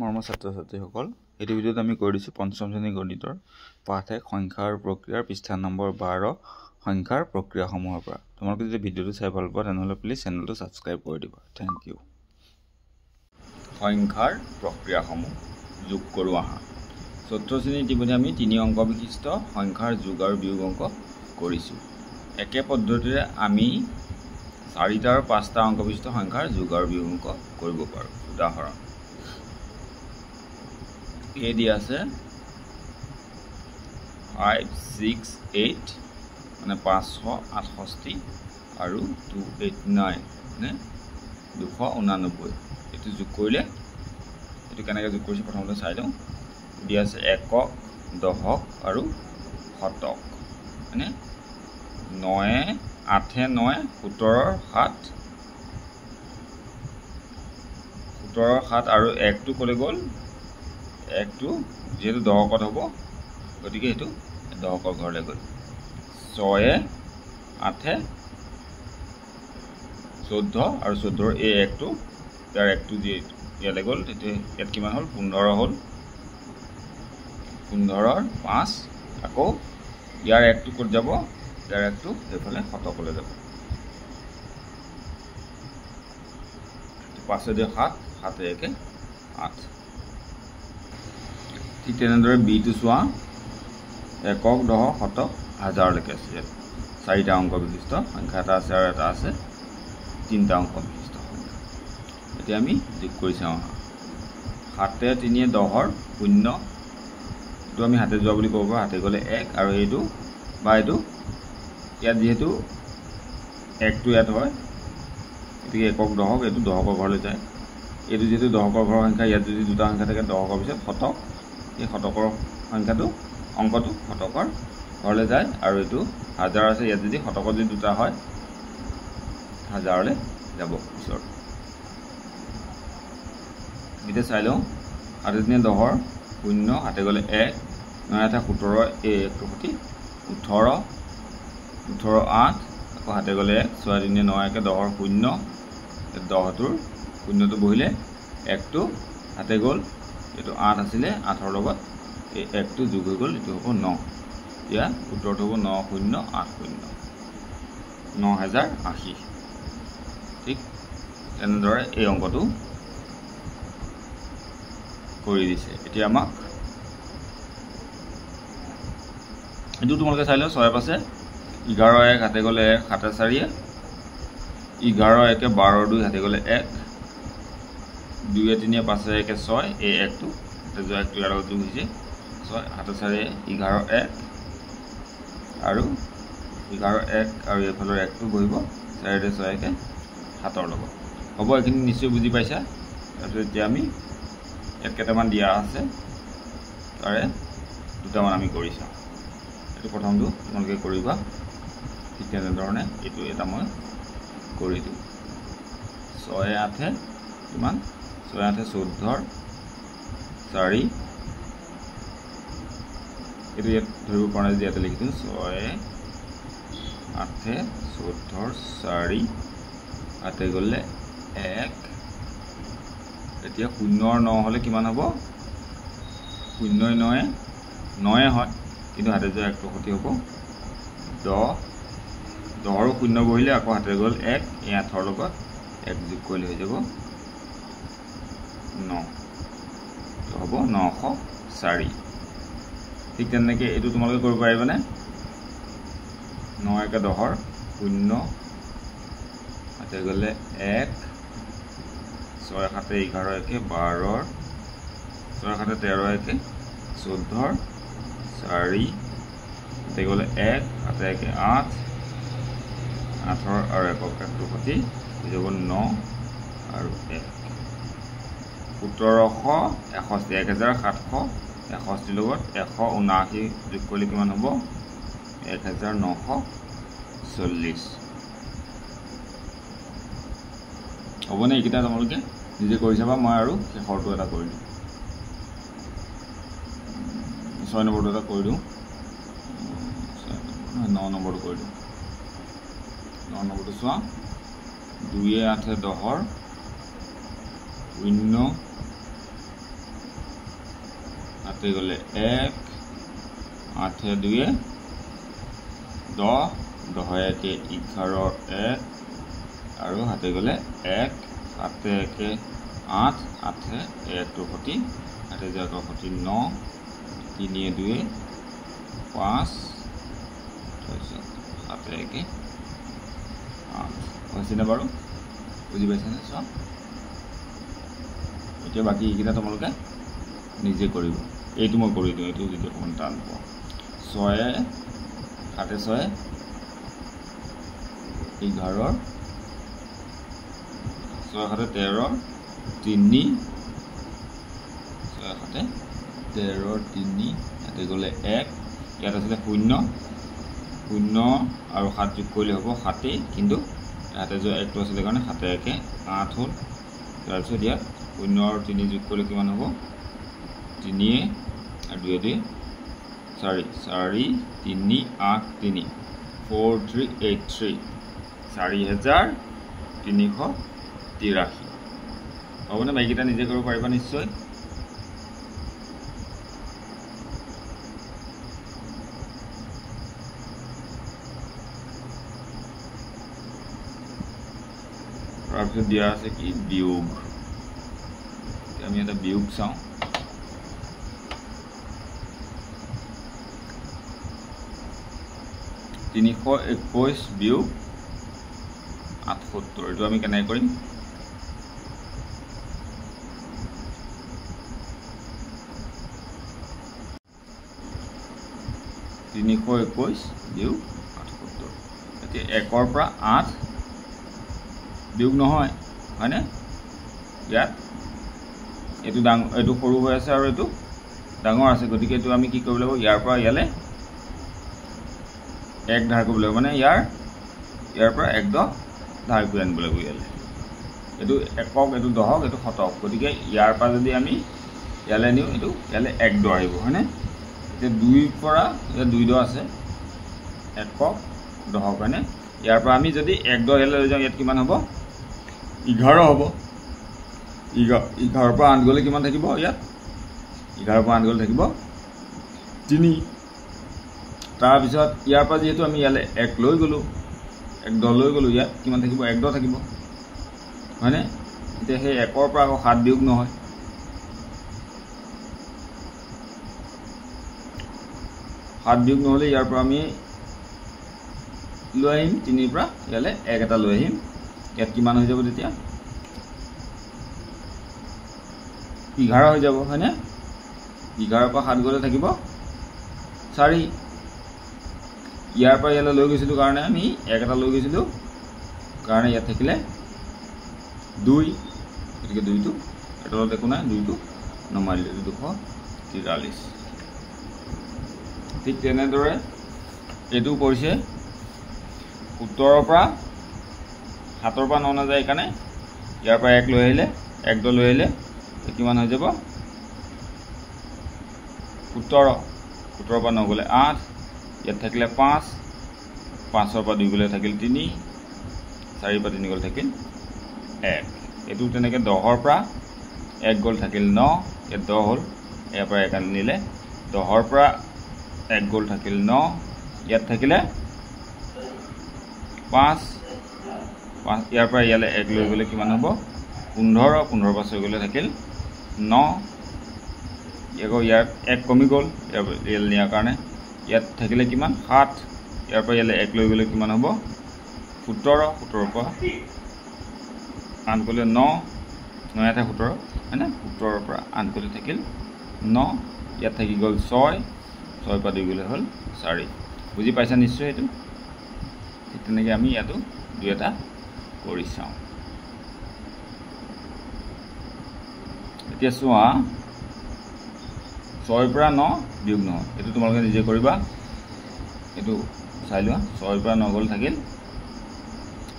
মৰমৰ ছাত্ৰ-ছাত্ৰীসকল, এই ভিডিঅ'ত আমি কৰি দিছোঁ পঞ্চম শ্ৰেণী গণিতৰ পাঠ 1 সংখ্যা আৰু প্ৰক্ৰিয়াৰ পৃষ্ঠা নম্বৰ 12 সংখ্যাৰ প্ৰক্ৰিয়াসমূহৰ পৰা। তোমালোকে যদি ভিডিঅ'টো চাই ভাল পোৱা তেনেহ'লে প্লিজ চেনেলটো ছাবস্ক্ৰাইব কৰি দিবা। Thank you. সংখ্যাৰ প্ৰক্ৰিয়াসমূহ যোগ কৰোঁ আহা। চতুৰ্থ শ্ৰেণীত ইতিমধ্যে আমি 3 অংক বিশিষ্ট সংখ্যাৰ যোগ আৰু বিয়োগ অংক কৰিছোঁ। একে পদ্ধতিৰে আমি 4টা আৰু 5টা অংক বিশিষ্ট সংখ্যাৰ যোগ আৰু বিয়োগ অংক কৰিব পাৰোঁ। উদাহৰণ এ দিয়া আছে 568 মানে 568 আৰু 289 মানে 289। এইটো যোগ কৰিলে এইটো কেনেকৈ যোগ কৰিছে প্ৰথমতে চাই লওঁ। দিয়া আছে একক, দশক আৰু শতক মানে 9 8 9 17 7 আৰু 1টো ক'লে গ'ল। 1টো যেহেতু দশকত হ'ব গতিকে এইটো দশকৰ ঘৰলৈ গ'ল। 6 8 14 আৰু 14 এই 1টো ইয়াৰ 1টো যে ইয়ালৈ গ'ল তেতিয়া ইয়াত কিমান হ'ল 15 হ'ল। 15ৰ 5 আকৌ ইয়াৰ 1টো ক'ত যাব, ইয়াৰ 1টো এইফালে শতকলৈ যাব। 5 দিয়ে 7 7 1 8। ঠিক তেনেদৰে বিটো চোৱা একক, দশক, শতক, হাজাৰলৈকে আছে। ইয়াত 4টা অংক বিশিষ্ট সংখ্যা এটা আছে আৰু এটা আছে 3টা অংক বিশিষ্ট সংখ্যা। এতিয়া আমি যোগ কৰি চাওঁ। 7 3 10ৰ 0। এইটো আমি হাতে যোৱা বুলি ক'ব পাৰোঁ। হাতে গ'লে 1 আৰু এইটো বা এইটো ইয়াত যিহেতু 1টো ইয়াত হয় গতিকে একক, দশক এইটো দশকৰ ঘৰলৈ যায়। এইটো যিহেতু দশকৰ ঘৰৰ সংখ্যা ইয়াত যদি দুটা সংখ্যা থাকে দশকৰ পিছত শতক, এই শতকৰ সংখ্যাটো অংকটো শতকৰ ঘৰলৈ যায়। আৰু এইটো হাজাৰ আছে ইয়াত যদি শতকৰ যদি দুটা হয় হাজাৰলৈ যাব পিছত। এতিয়া চাই লওঁ 7 3 10ৰ 0 হাতে গ'লে 1 9 8 17 এই 1টোৰ সৈতে 18 18 8 আকৌ হাতে গ'লে 1 6 3 9 1 10ৰ 0 10টোৰ 0টো বহিলে 1টো হাতে গ'ল। এইটো 8 আছিলে 8ৰ লগত এই 1টো যোগ হৈ গ'ল, এইটো হ'ব 9। এতিয়া উত্তৰটো হ'ব 9080 9080। ঠিক তেনেদৰে এই অংকটো কৰি দিছে। এতিয়া আমাক এইটো তোমালোকে চাই লওঁ। 6 পাছে 11 1 হাতে গ'লে 1 7 4 11 1 12 2 হাতে গ'লে 1 2 3 5 1 6 এই 1টো হাতে যোৱা 1টো ইয়াৰ লগত যোগ হৈছে 6 7 4 11 1 আৰু 11 1 আৰু এইফালৰ 1টো বহিব 4 6 1 7ৰ লগত হ'ব। এইখিনি নিশ্চয় বুজি পাইছা। তাৰপিছত এতিয়া আমি ইয়াত কেইটামান দিয়া আছে তাৰে দুটামান আমি কৰি চাওঁ। এইটো প্ৰথমটো তোমালোকে কৰিবা। ঠিক তেনেধৰণে এইটো এটা মই কৰি দিওঁ। 6 8 কিমান 6 8 14 4 এইটো ইয়াত ধৰিব পৰা নাই যে ইয়াতে লিখি দিওঁ 6 8 14 4 হাতে গ'লে 1। এতিয়া 0 9 হ'লে কিমান হ'ব 0 9 9 হয় কিন্তু হাতে যোৱা 1টোৰ সৈতে হ'ব 10 10ৰো 0 বহিলে আকৌ হাতে গ'ল 1 এই 8ৰ লগত 1 যোগ কৰিলে হৈ যাব 9 হ'ব 904। ঠিক তেনেকৈ এইটো তোমালোকে কৰিব পাৰিবানে? 9 1 10ৰ 0 হাতে গ'লে 1 6 7 11 1 12 6 7 13 1 14 4 হাতে গ'লে 1 হাতে 1 8 8ৰ আৰু 1ৰ 1টোৰ সৈতে হৈ যাব 9 আৰু 1 1761 1761 লগত 179 যোগ কৰিলে কিমান হ'ব 1940 হ'বনে? এইকেইটা তোমালোকে নিজে কৰি চাবা। মই আৰু শেষৰটো এটা কৰি দিওঁ। 6 নম্বৰটো এটা কৰি দিওঁ। 9 নম্বৰটো কৰি দিওঁ। 9 নম্বৰটো চোৱা 2 8 10ৰ 0 হাতে গ'লে 1 8 2 10 10 1 11 1 আৰু হাতে গ'লে 1 7 1 8 8 1 টো সতি হাতে যাক সতি 9 3 2 5 7 1 8 হৈছে না বাৰু বুজি পাইছে না সব এতিয়া বাকি এইকেইটা তোমালোকে নিজে কৰিব এইটো মই কৰি দিওঁ এইটো যদি অকমান টান পাওঁ 6 7 6 11 6 7 13 3 6 7 13 3 ইয়াতে গ'লে 1 ইয়াত আছে 0 0 আৰু 7 যোগ কৰিলে হ'ব 7 কিন্তু ইয়াতে যে 1 টো আছে কাৰণে 7 1 8 হ'ল তাৰপিছত ইয়াত 0 আৰু 3 যোগ কৰিলে কিমান হ'ব 3 আৰু 2 2 4 4 3 8 3 4383 4383 হ'বনে বাইকেইটা নিজে কৰিব পাৰিবা নিশ্চয় তাৰপিছত দিয়া আছে কি বিয়োগ আমি এটা বিয়োগ চাওঁ 321 বিয়োগ 78 এইটো আমি কেনে কৰিম 321 বিয়োগ 78 এতিয়া 1 ৰ পৰা 8 বিয়োগ নহয় হয়নে ইয়াত এটো এটো সৰু হৈ আছে আৰু এটো ডাঙৰ আছে গতিকে এটো আমি কি কৰিব লাগিব ইয়াৰ পৰা ইয়ালে 1 ধাৰ কৰিব লাগিব মানে ইয়াৰ পৰা 1 ধাৰ কৰি আনিব লাগিব ইয়ালে এটো একক এটো দহক এটো শতক গতিকে ইয়াৰ পৰা যদি আমি ইয়ালে নিও এটো ইয়ালে 1 দ আহিব হয়নে এতিয়া 2 ৰ পৰা এটা 2 দ আছে একক দহক মানে ইয়াৰ পৰা আমি যদি 1 দ ইয়ালে লৈ যাওঁ ইয়াত কিমান হ'ব 11 হ'ব 11 পৰা 8 গলে কিমান থাকিব ইয়াত 11 পৰা 8 গলে থাকিব 3 তাৰ পিছত ইয়াৰ পৰা যেহেতু আমি ইয়ালে 1 লৈ গলো 1 দ লৈ গলো ইয়াত কিমান থাকিব 1 দ থাকিব মানে এতিয়া সেই 1 ৰ পৰা 7 বিয়োগ নহয় 7 বিয়োগ নহলে ইয়াৰ পৰা আমি লৈ আহিম 3 ৰ পৰা ইয়ালে 1 এটা লৈ আহিম ইয়াত কিমান হৈ যাব তেতিয়া 11 হৈ যাব হয়নে 11 পৰা 7 গলে থাকিব 4 ইয়াৰ পৰা ইয়ালে লৈ গৈছিলো কাৰণে আমি 1 এটা লৈ গৈছিলো কাৰণে ইয়াত থাকিলে 2 গতিকে 2 টো এটালত একো নাই 2 টো নমাৰিলে 243 ঠিক তেনেদৰে এটো কৰিছে 17 ৰ পৰা 7 ৰ পৰা 9 না যায় কাৰণে ইয়াৰ পৰা 1 লৈ আহিলে 1 দ লৈ আহিলে কিমান হৈ যাব 17 17 পৰা 9 গলে 8 ইয়াত থাকিলে 5 5 ৰ পৰা 2 গলে থাকিল 3 4 পৰা 3 গলে থাকিল 1 এটো তেনেকে 10 ৰ পৰা 1 গল থাকিল 9 ইয়াত 10 হল ইয়াৰ পৰা 1 আনিলে 10 ৰ পৰা 1 গল থাকিল 9 ইয়াত থাকিলে 5 ইয়াৰ পৰা ইয়ালে 1 লৈ গলে কিমান হ'ব 15 15 পৰা 6 গলে থাকিল 9 ইয়াৰ ইয়াৰ 1 কমি গল ইয়াৰ নিয়াৰ কাৰণে ইয়াত থাকিলে কিমান 7 ইয়াৰ পৰা ইয়ালে 1 লৈ গলে কিমান হ'ব 17 17 পৰা 8 গলে 9 9 এটা 17 হয়নে 17 পৰা 8 গলে থাকিল 9 ইয়াত থাকি গল 6 6 পৰা 2 গলে হল 4 বুজি পাইছা নিশ্চয় এটো ঠিক তেনেকৈ আমি ইয়াতো দুই এটা কৰি চাওঁ এতিয়া চোৱা 6 পৰা 9 বিয়োগ নহয় এটো তোমালোকে নিজে কৰিবা এটো চাই লোৱা 6 পৰা 9 গল থাকিল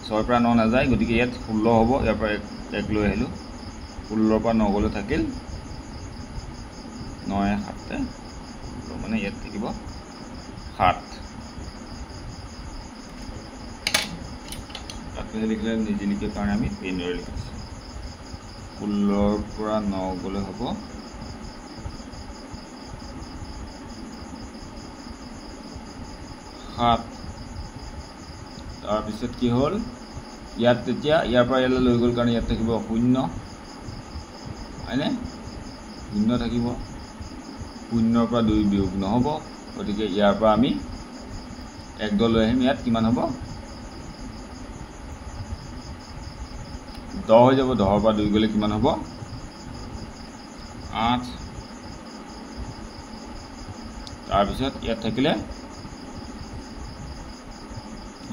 6 পৰা 9 না যায় গতিকে ইয়াত 16 হ'ব ইয়াৰ পৰা 1 লৈ আহিলো 16 পৰা 9 গলে থাকিল 9 7 মানে ইয়াত থাকিব 7 তাতে লিখলে নিজে লিখে কাৰণে আমি পেনৰে লিখিছো 16 পৰা 9 গলে হ'ব 7 তাৰপিছত কি হ'ল ইয়াত তেতিয়া ইয়াৰ পৰা ইয়ালৈ লৈ গ'ল কাৰণ ইয়াত থাকিব 0 হয়নে 0 থাকিব 0ৰ পৰা 2 বিয়োগ নহ'ব গতিকে ইয়াৰ পৰা আমি 1 লৈ আহিম ইয়াত কিমান হ'ব 10 হৈ যাব 10ৰ পৰা 2 গ'লে কিমান হ'ব 8 তাৰপিছত ইয়াত থাকিলে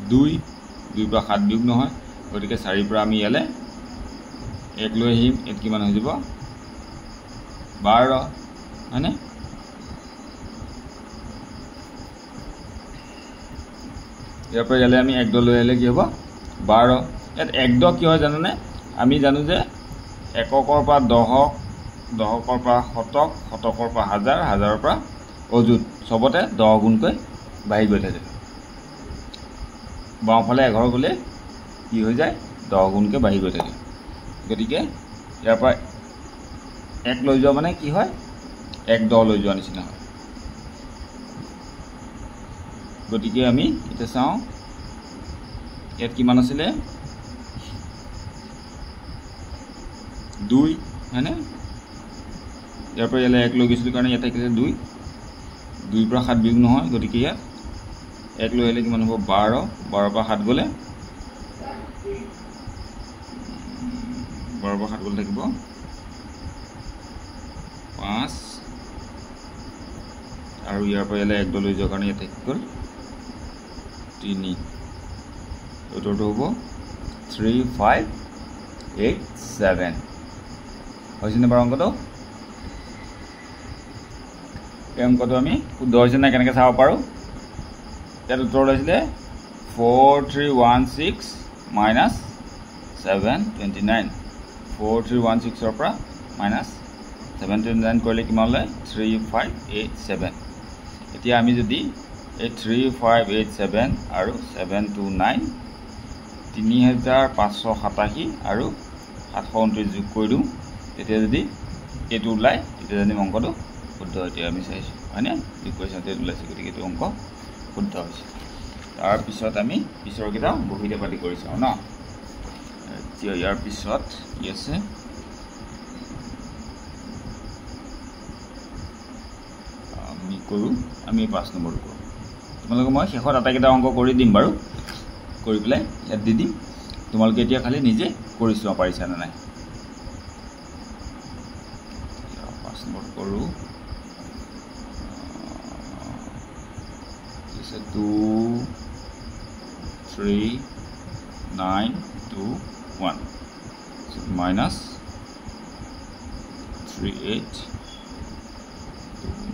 2 পৰা 7 বিয়োগ নহয় গতিকে 4 পৰা আমি ইয়ালে 1 লৈ আহিম ইয়াত কিমান হৈ যাব 12 হয়নে ইয়াৰ পৰা ইয়ালে আমি 1 লৈ আহিলে কি হ'ব 12 ইয়াত 1 কি হয় জানোনে আমি জানো যে এককৰ পৰা দহক দহকৰ পৰা শতক শতকৰ পৰা হাজাৰ হাজাৰৰ পৰা অযুত সবতে 10 গুণকৈ বাঢ়ি গৈ থাকে বাওঁফালে 11 গ'লে কি হৈ যায় 10 গুণকৈ বাঢ়ি গৈ থাকে গতিকে ইয়াৰ পৰা 1 লৈ যোৱা মানে কি হয় 1 10 লৈ যোৱা নিচিনা হয় গতিকে আমি এটা চাওঁ ইয়াত কিমান আছিলে 2 হয়নে ইয়াৰ পৰা ইয়ালে 1 লৈ গৈছিলোঁ কাৰণে ইয়াত থাকিলে 2 পৰা 7 বিয়োগ নহয় গতিকে ইয়াত 1 লৈ আহিলে কিমান হ'ব 12 পৰা 7 গ'লে 12 পৰা 7 গ'লে থাকিব 5 আৰু ইয়াৰ পৰা ইয়ালে 1 লৈ যোৱাৰ কাৰণে ইয়াত থাকি গ'ল 3 উত্তৰটো হ'ব 3587 হৈছেনে বাৰু অংকটো এই অংকটো আমি শুদ্ধ হৈছে নাই কেনেকৈ চাব পাৰোঁ ইয়াত উত্তৰ ওলাইছিলে 4316 মাইনাছ 729 4316ৰ পৰা মাইনাছ 729 কৰিলে কিমান ওলায় 3587 এতিয়া আমি যদি এই 3587 আৰু 729 3587 আৰু 729 যোগ কৰি দিওঁ তেতিয়া যদি এইটো ওলায় তেতিয়া জানিম অংকটো শুদ্ধ এতিয়া আমি চাইছোঁ হয়নে ইকুৱেশ্যনটো ওলাইছে গতিকে এইটো অংক শুদ্ধ হৈছে তাৰপিছত আমি পিছৰকেইটা বহিতে পাতি কৰি চাওঁ ন এতিয়া ইয়াৰ পিছত কি আছে আমি কৰোঁ আমি 5 নম্বৰটো কৰোঁ তোমালোকে মই শেষত আটাইকেইটা অংক কৰি দিম বাৰু কৰি পেলাই ইয়াত দি দিম তোমালোকে এতিয়া খালি নিজে কৰি চোৱা পাৰিছা নে নাই 5 নম্বৰ কৰোঁ 2 3 9 2 1 minus 38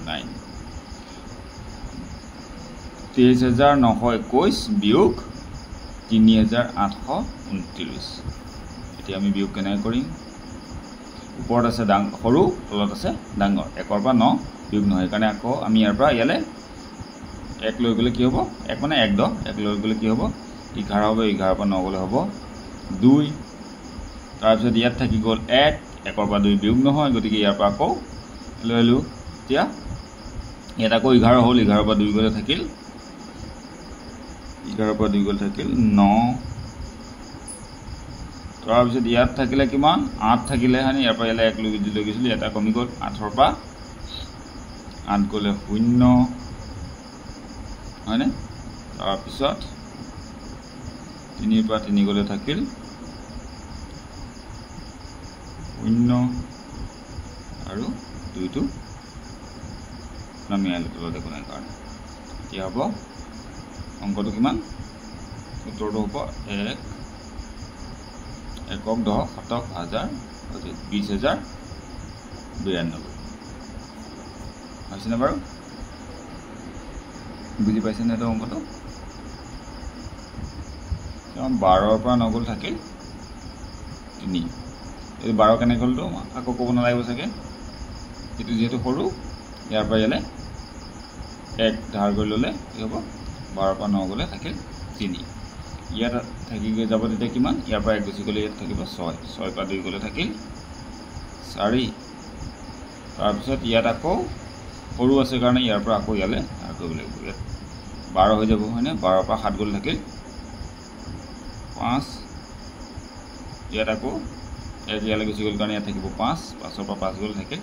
9 23,921 বিয়োগ 3,829 এতিয়া আমি বিয়োগ কেনেকৈ কৰিম ওপৰত আছে সৰু তলত আছে ডাঙৰ 1 পৰা 9 বিয়োগ নহয় সেইকাৰণে আকৌ আমি ইয়াৰ পৰা ইয়ালে 1 লৈ গ'লে কি হ'ব 1 মানে 1 লৈ গ'লে কি হ'ব 11 হ'ব 11 পৰা 9 গ'লে হ'ব 2 তাৰপিছত ইয়াত থাকি গ'ল 1 পৰা 2 বিয়োগ নহয় গতিকে ইয়াৰ পৰা আকৌ লৈ আহিলোঁ এতিয়া ইয়াত আকৌ 11 হ'ল 11 পৰা 2 গ'লে থাকিল 11 পৰা 2 গ'লে থাকিল 9 তাৰপিছত ইয়াত থাকিলে কিমান 8 থাকিলে হয়নে ইয়াৰ পৰা ইয়ালে 1 লৈ গৈছিলোঁ এটা কমি গ'ল 8 পৰা 8 গ'লে 0 হয়নে তাৰপিছত 3 পৰা 3 গ'লে থাকিল 0 আৰু 2টো নামি আহিলে তলত একো নাই কাৰণে এতিয়া হ'ব অংকটো কিমান উত্তৰটো হ'ব 1 একক 10 শতক হাজাৰ 20,092 হৈছেনে বাৰু বুজি পাইছেনে এইটো অংকটো 12 পৰা 9 গ'ল থাকিল 3 এই 12 কেনেকৈ গ'লতো আকৌ ক'ব নালাগিব চাগে এইটো যিহেতু সৰু ইয়াৰ পৰা ইয়ালে 1 ধাৰ কৰি ল'লে কি হ'ব 12 পৰা 9 গ'লে থাকিল 3 ইয়াত থাকি গৈ যাব তেতিয়া কিমান ইয়াৰ পৰা 1 গুচি গ'লে ইয়াত থাকিব 6 পৰা 2 গ'লে থাকিল 4 তাৰপিছত ইয়াত আকৌ সৰু আছে কাৰণে ইয়াৰ পৰা আকৌ ইয়ালে ধাৰ কৰিব লাগিব ইয়াত 12 হৈ যাব হয়নে 12 পৰা 7 গ'ল থাকিল 5 ইয়াত আকৌ 1 ইয়ালৈ গুচি গ'ল কাৰণে ইয়াত থাকিব 5 5 পৰা 5 গ'ল থাকিল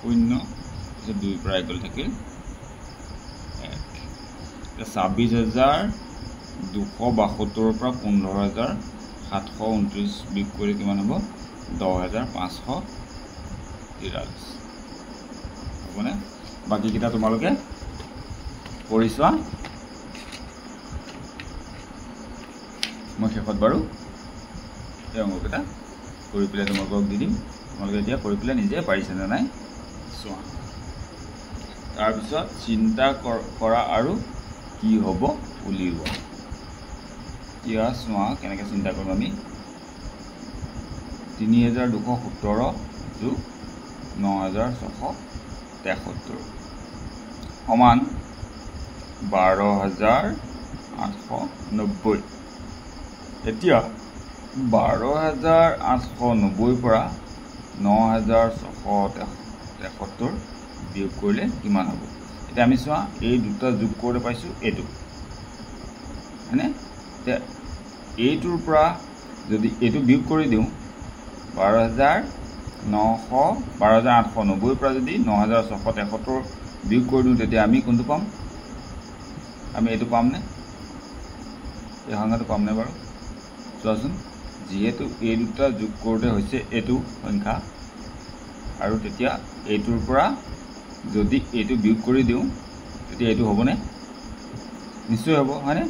0 2 পৰা 1 গ'ল থাকিল 1 26,272 পৰা 15,729 বিয়োগ কৰি কিমান হ'ব 10,543 হ'বনে বাকীকেইটা তোমালোকে কৰি চোৱা মই শেষত বাৰু এই অংককেইটা কৰি পেলাই তোমালোকক দি দিম তোমালোকে এতিয়া কৰি পেলাই নিজে পাৰিছে নে নাই চোৱা তাৰপিছত চিন্তা কৰা আৰু কি হ'ব উলিওৱা এতিয়া চোৱা কেনেকৈ চিন্তা কৰিম আমি 3,217 যোগ 9,673 সমান 12,890 এতিয়া 12,890 পৰা 9,673 বিয়োগ কৰিলে কিমান হ'ব এতিয়া আমি চোৱা এই দুটা যোগ কৰোঁতে পাইছোঁ এইটো হয়নে এতিয়া এইটোৰ পৰা যদি এইটো বিয়োগ কৰি দিওঁ 12,890 পৰা যদি 9,673 বিয়োগ কৰি দিওঁ তেতিয়া আমি কোনটো পাম আমি এইটো পামনে এই সংখ্যাটো পামনে বাৰু চোৱাচোন যিহেতু এই দুটা যোগ কৰোঁতে হৈছে এইটো সংখ্যা আৰু তেতিয়া এইটোৰ পৰা যদি এইটো বিয়োগ কৰি দিওঁ তেতিয়া এইটো হ'বনে নিশ্চয় হ'ব হয়নে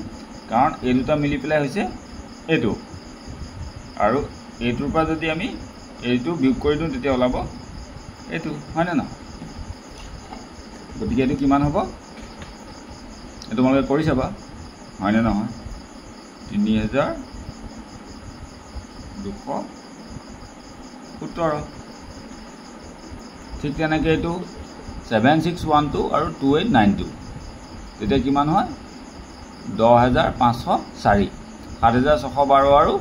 কাৰণ এই দুটা মিলি পেলাই হৈছে এইটো আৰু এইটোৰ পৰা যদি আমি এইটো বিয়োগ কৰি দিওঁ তেতিয়া ওলাব এইটো হয়নে নহয় গতিকে এইটো কিমান হ'ব এইটো তোমালোকে কৰি চাবা হয়নে নহয় 3,217 ঠিক তেনেকৈ এইটো 7612 আৰু 2892 তেতিয়া কিমান হয় 10,504 7,612 আৰু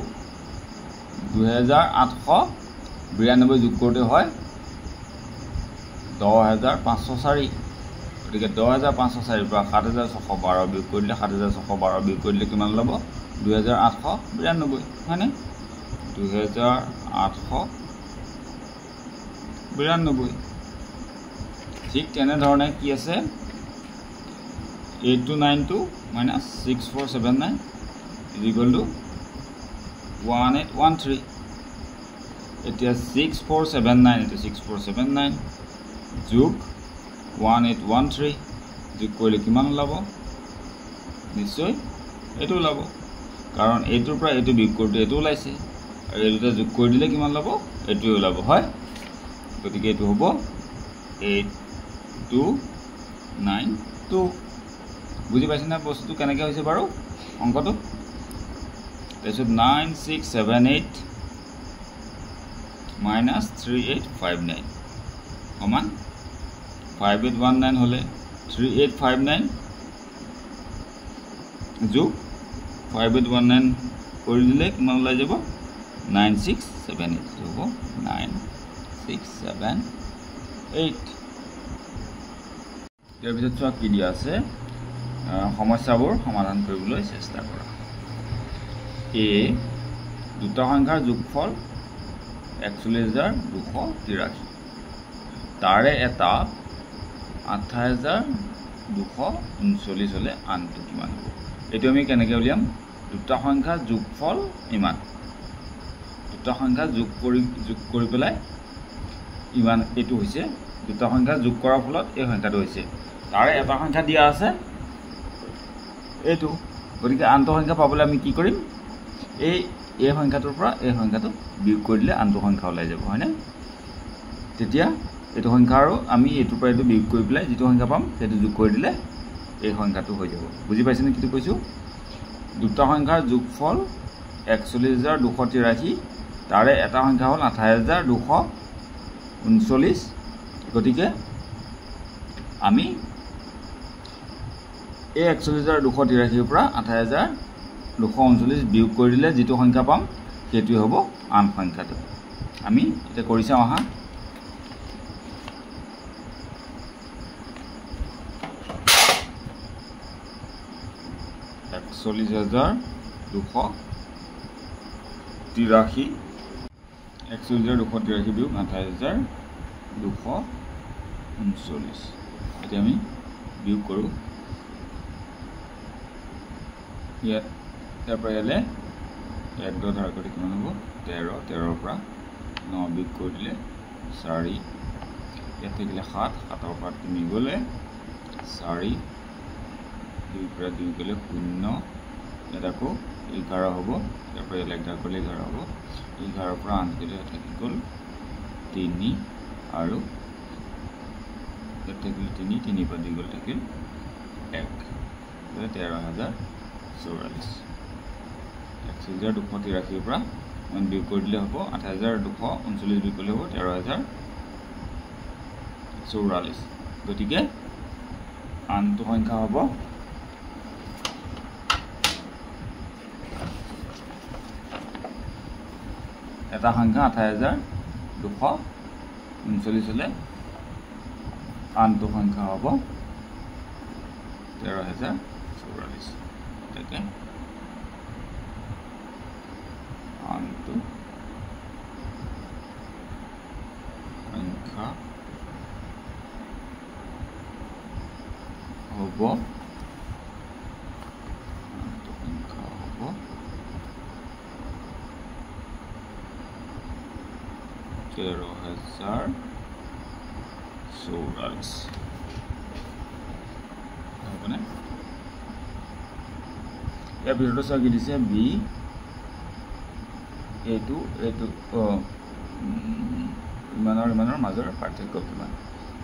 2,892 যোগ কৰোঁতে হয় 10,504 গতিকে 10,504 পৰা 7,612 বিয়োগ কৰিলে 7,612 বিয়োগ কৰিলে কিমান ওলাব 2,892 হয়নে 2,892 ঠিক তেনেধৰণে কি আছে 8292 minus 6479 is equal to 1813 এতিয়া 6479 এটা 6479 যোগ 1813 যোগ কৰিলে কিমান ওলাব নিশ্চয় এইটো ওলাব কাৰণ এইটোৰ পৰা এইটো বিয়োগ কৰোঁতে এইটো ওলাইছে আৰু এই দুটা যোগ কৰি দিলে কিমান ওলাব এইটোৱে ওলাব হয় গতিকে এইটো হ'ব 8292 বুজি পাইছেনে বস্তুটো কেনেকৈ হৈছে বাৰু অংকটো তাৰপিছত 9678 minus 3859 সমান 5819 হ'লে 3859 যোগ 5819 কৰি দিলে কিমান ওলাই যাব 9678 হ'ব 9678 ইয়াৰ পিছত চোৱা কি দিয়া আছে সমস্যাবোৰ সমাধান কৰিবলৈ চেষ্টা কৰা এ দুটা সংখ্যাৰ যোগফল 41,283 তাৰে এটা 28,239 হ'লে আনটো কিমান হ'ব এইটো আমি কেনেকৈ উলিয়াম দুটা সংখ্যাৰ যোগফল ইমান দুটা সংখ্যা যোগ কৰি পেলাই ইমান এইটো হৈছে দুটা সংখ্যা যোগ কৰাৰ ফলত এই সংখ্যাটো হৈছে তাৰে এটা সংখ্যা দিয়া আছে এইটো গতিকে আনটো সংখ্যা পাবলৈ আমি কি কৰিম এই সংখ্যাটোৰ পৰা এই সংখ্যাটো বিয়োগ কৰি দিলে আনটো সংখ্যা ওলাই যাব হয়নে তেতিয়া এইটো সংখ্যা আৰু আমি এইটোৰ পৰা এইটো বিয়োগ কৰি পেলাই যিটো সংখ্যা পাম সেইটো যোগ কৰি দিলে এই সংখ্যাটো হৈ যাব বুজি পাইছেনে কিটো কৈছোঁ দুটা সংখ্যাৰ যোগফল 41,283 তাৰে এটা সংখ্যা হ'ল 28,239 গতিকে আমি এই 41,283 পৰা 28,239 বিয়োগ কৰি দিলে যিটো সংখ্যা পাম সেইটোৱে হ'ব আন সংখ্যাটো আমি এতিয়া কৰি চাওঁ আহা 41,283 41,283 বিয়োগ 28,239 এতিয়া আমি বিয়োগ কৰোঁ ইয়াৰ পৰা ইয়ালে 1 ধাৰ কৰি কিমান হ'ব 13 13 পৰা 9 বিয়োগ কৰি দিলে 4 ইয়াত থাকিলে 7 7 পৰা 3 গ'লে 4 2 পৰা 2 গ'লে 0 ইয়াত আকৌ 11 হ'ব ইয়াৰ পৰা ইয়ালে 1 ধাৰ কৰিলে 11 হ'ব 11 পৰা 8 গ'লে থাকি গ'ল 3 আৰু ইয়াত থাকিলে 3 3 পৰা 2 গ'লে থাকিল 1 13,044 41,283 পৰা মান বিয়োগ কৰি দিলে হ'ব 8,239 বিয়োগ কৰিলে হ'ব 13,044 গতিকে আনটো সংখ্যা হ'ব এটা সংখ্যা 8,239 হলে আনটো সংখ্যা হ'ব 13,044 এটাকে আনটো সংখ্যা হ'ব 13,044 হ'বনে ইয়াৰ ভিতৰতে চাই কি দিছে বি এইটো ইমানৰ মাজৰ পাৰ্থক্য কিমান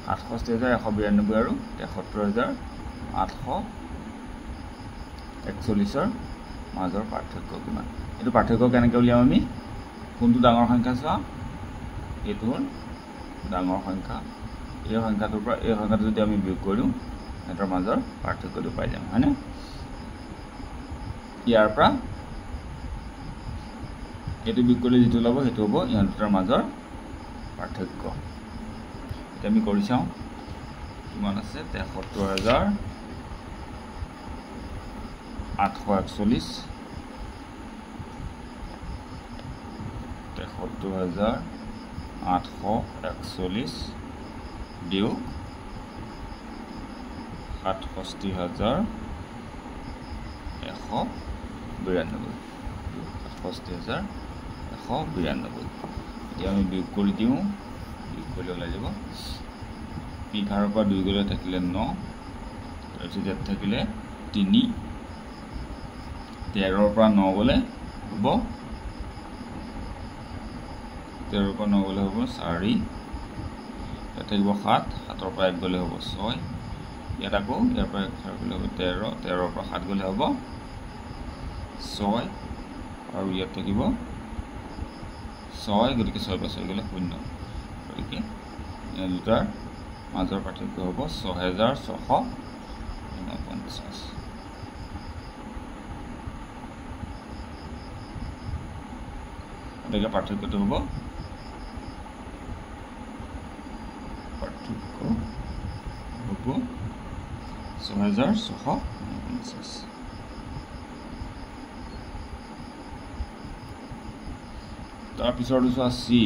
67,192 আৰু 73,841 মাজৰ পাৰ্থক্য কিমান এইটো পাৰ্থক্য কেনেকৈ উলিয়াম আমি কোনটো ডাঙৰ সংখ্যা চাওঁ এইটো হ'ল ডাঙৰ সংখ্যা এই সংখ্যাটোৰ পৰা এই সংখ্যাটো যদি আমি বিয়োগ কৰোঁ এটাৰ মাজৰ পাৰ্থক্যটো পাই যাম হয়নে ইয়াৰ পৰা এইটো বিয়োগ কৰিলে যিটো ওলাব সেইটো হ'ব ইহঁত দুটাৰ মাজৰ পাৰ্থক্য এতিয়া আমি কৰি চাওঁ কিমান আছে 73,841 73,841 বিয়োগ 67,192 67,192 এতিয়া আমি বিয়োগ কৰি দিওঁ বিয়োগ কৰিলে ওলাই যাব 11 পৰা 2 গ'লে থাকিলে 9 তাৰপিছত ইয়াত থাকিলে 3 13 পৰা 9 গ'লে হ'ব 13 পৰা 9 গ'লে হ'ব 4 ইয়াত থাকিব 7 7 পৰা 1 গ'লে হ'ব 6 ইয়াত আকৌ ইয়াৰ পৰা 1 গ'লে হ'ব 13 13 পৰা 7 গ'লে হ'ব 6 আৰু ইয়াত থাকিব 6 গতিকে 6 পৰা 6 গ'লে 0 গতিকে এই দুটাৰ মাজৰ পাৰ্থক্য হ'ব 6,649 গতিকে পাৰ্থক্যটো হ'ব 6,649 তাৰপিছত চোৱা চি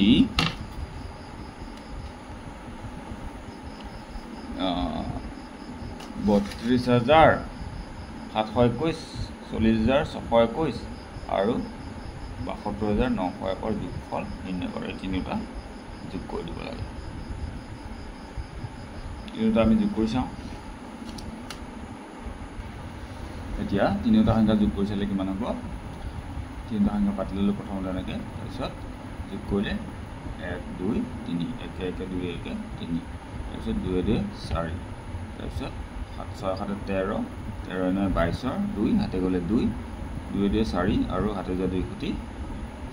32,721 40,621 আৰু 72,901 যোগফল নিৰ্ণয় কৰে এই তিনিটা যোগ কৰি দিব লাগে তিনিটা আমি যোগ কৰি চাওঁ এতিয়া তিনিটা সংখ্যা যোগ কৰি চালে কিমান হ'ব তিনিটা সংখ্যা পাতি ল'লোঁ প্ৰথমতে এনেকৈ তাৰপিছত যোগ কৰিলে 1 2 3 1 1 2 1 3 তাৰপিছত 2 2 4 তাৰপিছত 7 6 7 13 13 9 22 2 হাতে গ'লে 2 2 2 4 আৰু হাতে যোৱা 2 খুটি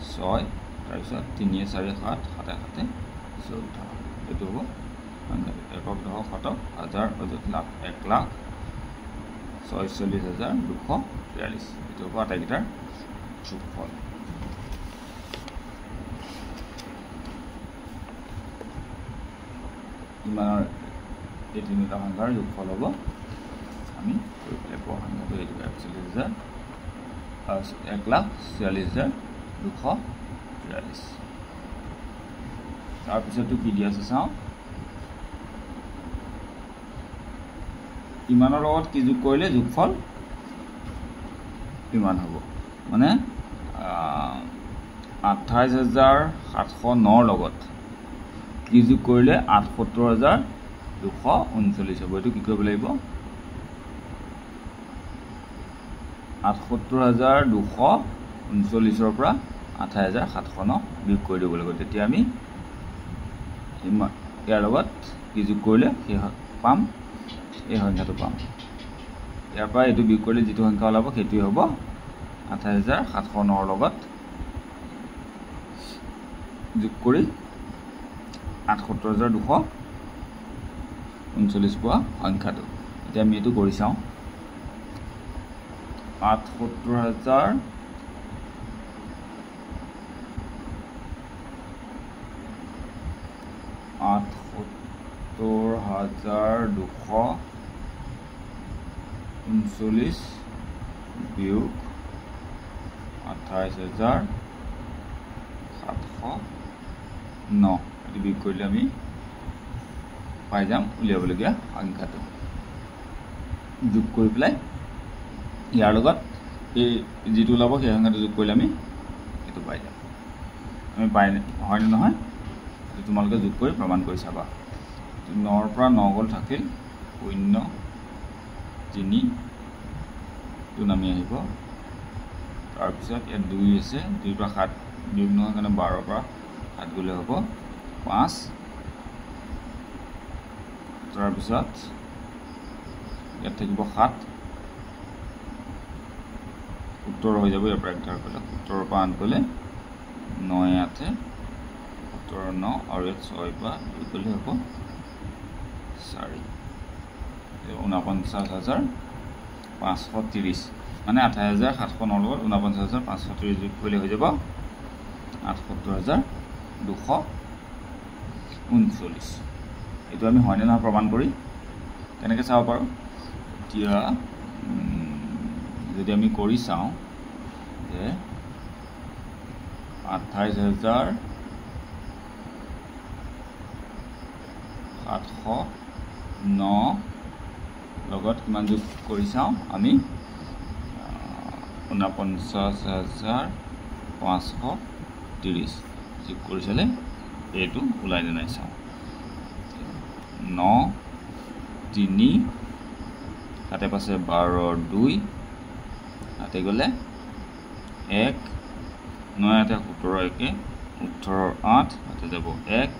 6 তাৰপিছত 3 4 7 7 7 14 এইটো হ'ব সংখ্যাটো একক দশক শতক হাজাৰ অযুত লাখ 1,46,242 এইটো হ'ব আটাইকেইটাৰ যোগফল ইমানৰ এই তিনিটা সংখ্যাৰ যোগফল হ'ব আমি কৰি পেলাই পোৱা সংখ্যাটো এইটো 41,242 1,46,243 তাৰপিছতো কি দিয়া আছে চাওঁ ইমানৰ লগত কি যোগ কৰিলে যোগফল ইমান হ'ব মানে 28,709 লগত কি যোগ কৰিলে 78,239 হ'ব এইটো কি কৰিব লাগিব 78,239 পৰা 28,709 বিয়োগ কৰি দিব লাগিব তেতিয়া আমি ইয়াৰ লগত কি যোগ কৰিলে সেই পাম এই সংখ্যাটো পাম ইয়াৰ পৰা এইটো বিয়োগ কৰিলে যিটো সংখ্যা ওলাব সেইটোৱে হ'ব 28,709 লগত যোগ কৰি 78,239 পোৱা সংখ্যাটো এতিয়া আমি এইটো কৰি চাওঁ 78,239 বিয়োগ 28,709 এইটো বিয়োগ কৰিলে আমি পাই যাম উলিয়াবলগীয়া সংখ্যাটো যোগ কৰি পেলাই ইয়াৰ লগত এই যিটো ওলাব সেই সংখ্যাটো যোগ কৰিলে আমি এইটো পাই যাম আমি পাই হয়নে নহয় এইটো তোমালোকে যোগ কৰি প্ৰমাণ কৰি চাবা 9ৰ পৰা 9 গ'ল থাকিল 0 3 টো নামি আহিব তাৰপিছত ইয়াত 2 আছে 2 পৰা 7 বিয়োগ নোহোৱাৰ কাৰণে 12 পৰা 7 গ'লে হ'ব 5 তাৰপিছত ইয়াত থাকিব 7 উত্তৰ হৈ যাব ইয়াৰ পৰা 11 কৰিলে উত্তৰৰ পৰা 8 গ'লে 9 8 17 9 আৰু ইয়াত 6 পৰা 2 গ'লে হ'ব 4 49,530 মানে 28,709 লগত 49,530 যোগ কৰিলে হৈ যাব 78,239 এইটো আমি হয়নে নহয় প্ৰমাণ কৰি কেনেকৈ চাব পাৰোঁ এতিয়া যদি আমি কৰি চাওঁ যে 28,709 লগত কিমান যোগ কৰি চাওঁ আমি 49,530 যোগ কৰি চালে এইটো ওলাই নে নাই চাওঁ 9 3 হাতে পাছে 12 2 হাতে গ'লে 1 9 হাতে 17 1 18 8 হাতে যাব 1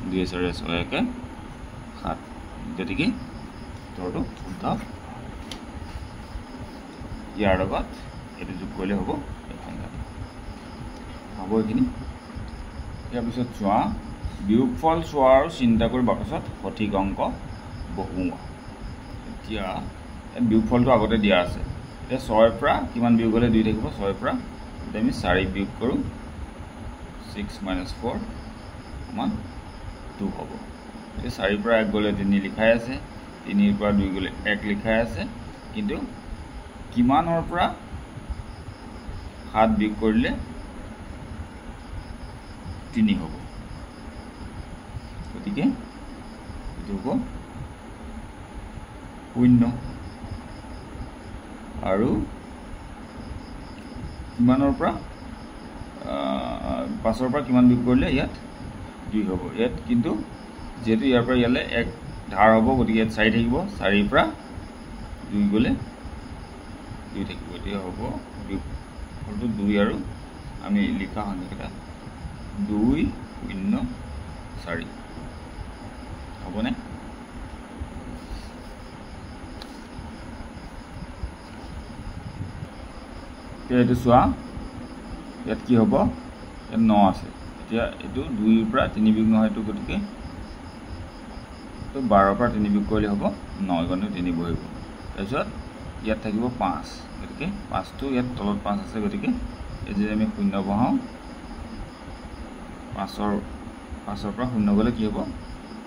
2 4 6 1 7 গতিকে উত্তৰটো শুদ্ধ ইয়াৰ লগত এইটো যোগ কৰিলে হ'ব হ'ব এইখিনি ইয়াৰ পিছত চোৱা বিয়োগফল চোৱা আৰু চিন্তা কৰি বাকচত সঠিক অংক বহুওৱা এতিয়া ইয়াত বিয়োগফলটো আগতে দিয়া আছে এতিয়া 6ৰ পৰা কিমান বিয়োগ হ'লে 2 থাকিব 6ৰ পৰা এতিয়া আমি 4 বিয়োগ কৰোঁ 6 - 4 সমান 2 হ'ব এতিয়া 4ৰ পৰা 1 গ'লে 3 লিখাই আছে 3ৰ পৰা 2 গ'লে 1 লিখাই আছে কিন্তু কিমানৰ পৰা 7 বিয়োগ কৰিলে 3 হ'ব গতিকে এইটো হ'ব 0 আৰু কিমানৰ পৰা 5ৰ পৰা কিমান বিয়োগ কৰিলে ইয়াত 2 হ'ব ইয়াত কিন্তু যেহেতু ইয়াৰ পৰা ইয়ালৈ 1 ধাৰ হ'ব গতিকে ইয়াত 4 থাকিব 4ৰ পৰা 2 গ'লে 2 থাকিব এতিয়া হ'ব বিয়োগফলটো 2 আৰু আমি লিখা সংখ্যাকেইটা 2 0 4 হ'বনে এইটো চোৱা ইয়াত কি হ'ব ইয়াত 9 আছে এতিয়া এইটো 2ৰ পৰা 3 বিয়োগ নহয় এইটো গতিকে 12ৰ পৰা 3 বিয়োগ কৰিলে হ'ব 9 গণে 3 বহিব তাৰপিছত ইয়াত থাকিব 5 গতিকে 5টো ইয়াত তলত 5 আছে গতিকে এই যে আমি 0 বহাওঁ 5ৰ পৰা 0 গ'লে কি হ'ব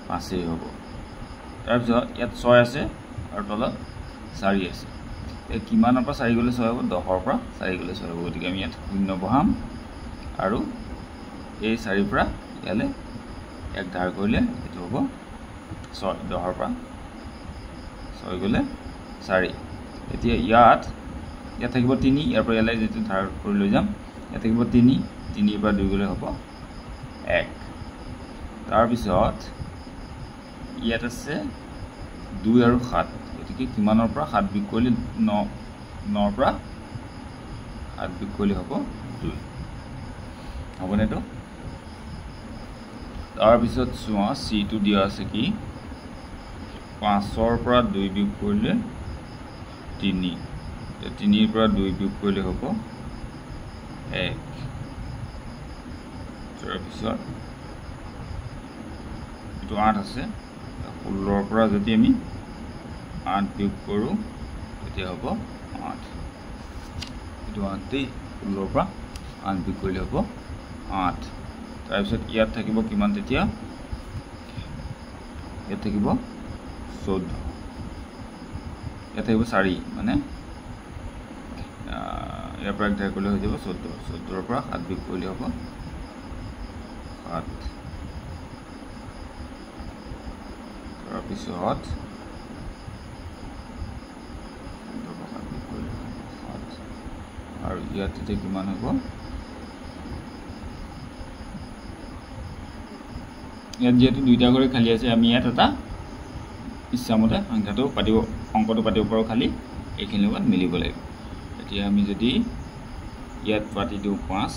5 হ'ব তাৰপিছত ইয়াত 6 আছে আৰু তলত 4 আছে কিমানৰ পৰা 4 গ'লে 6 হ'ব 10ৰ পৰা 4 গ'লে 6 হ'ব গতিকে আমি ইয়াত 0 বহাম আৰু এই 4 পৰা ইয়ালে 1 ধাৰ কৰিলে এটো হ'ব 6 10ৰ পৰা 6 গ'লে 4 এতিয়া ইয়াত থাকিব 3 ইয়াৰ পৰা ইয়ালে যেটো ধাৰ কৰি লৈ যাম ইয়াত থাকিব 3 3 পৰা 2 গ'লে হ'ব 1 তাৰ পিছত ইয়াত আছে 2 আৰু 7 গতিকে কিমানৰ পৰা 7 বিয়োগ কৰিলে 9 পৰা 7 বিয়োগ কৰিলে হ'ব 2 হ'বনে তো তাৰ পিছত চোৱা c টো দিয়া আছে কি 5ৰ পৰা 2 বিয়োগ কৰিলে 3 3ৰ পৰা 2 বিয়োগ কৰিলে হ'ব 1 তাৰ পিছত এটো 8 আছে 16ৰ পৰা যদি আমি 8 বিয়োগ কৰো তেতিয়া হ'ব 8 এটো 8 দেই 16ৰ পৰা 8 বিয়োগ কৰিলে হ'ব 8 তাৰ পিছত ইয়াত থাকিব কিমান তেতিয়া ইয়াত থাকিব 14 ইয়াত থাকিব 4 মানে ইয়াৰ পৰা ধাৰ কৰিলে হৈ যাব 14ৰ পৰা 7 বিয়োগ কৰিলে হ'ব 7 তাৰ পিছত আৰু ইয়াত তেতিয়া কিমান হ'ব ইয়াত যেহেতু দুইটা কৰি খালি আছে আমি ইয়াত এটা ইচ্ছামতে সংখ্যাটো পাতিব অংকটো পাতিব পাৰো খালি এইখিনি লগত মিলিব লাগিব এতিয়া আমি যদি ইয়াত পাতি দিও 5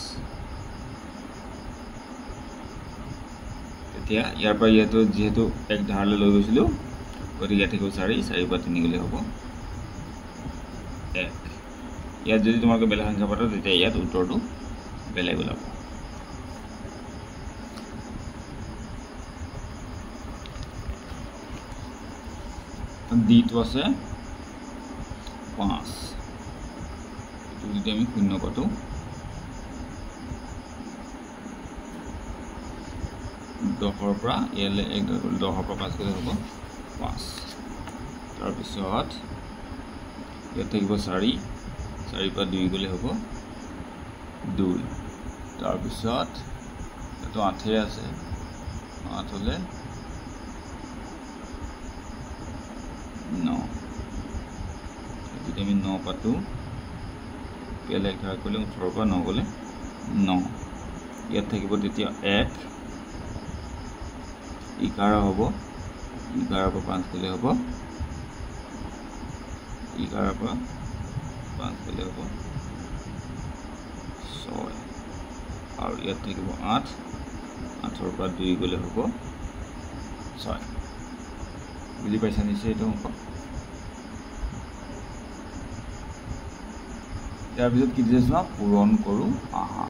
এতিয়া ইয়াৰ পৰা ইয়াতো যেহেতু এক ধাৰলৈ লৈ গৈছিলো গতিকে ইয়াত থাকিব 4 পৰা 3 গ'লে হ'ব 1 ইয়াত যদি তোমালোকে বেলেগ সংখ্যা পাতা তেতিয়া ইয়াত উত্তৰটো বেলেগ ওলাব ডি টো আছে 5 যদি আমি 0 পাতো 10ৰ পৰা ইয়ালে 10ৰ পৰা 5 গ'লে হ'ব 5 তাৰ পিছত ইয়াত থাকিব 4 পৰা 2 গ'লে হ'ব 2 তাৰ পিছত এটো 8 আছে 8 হলে 9 যদি আমি 9 পাতো ইয়ালে ধাৰ কৰিলে 18ৰ পৰা 9 গ'লে 9 ইয়াত থাকিব তেতিয়া 1 11 হ'ব 11 পৰা 5 গ'লে হ'ব 11 পৰা 5 গ'লে হ'ব 6 আৰু ইয়াত থাকিব 8 8ৰ পৰা 2 গ'লে হ'ব 6 বুজি পাইছা নিশ্চয় এইটো অংক ইয়াৰ পিছত কি দিছে চোৱা পূৰণ কৰোঁ আহা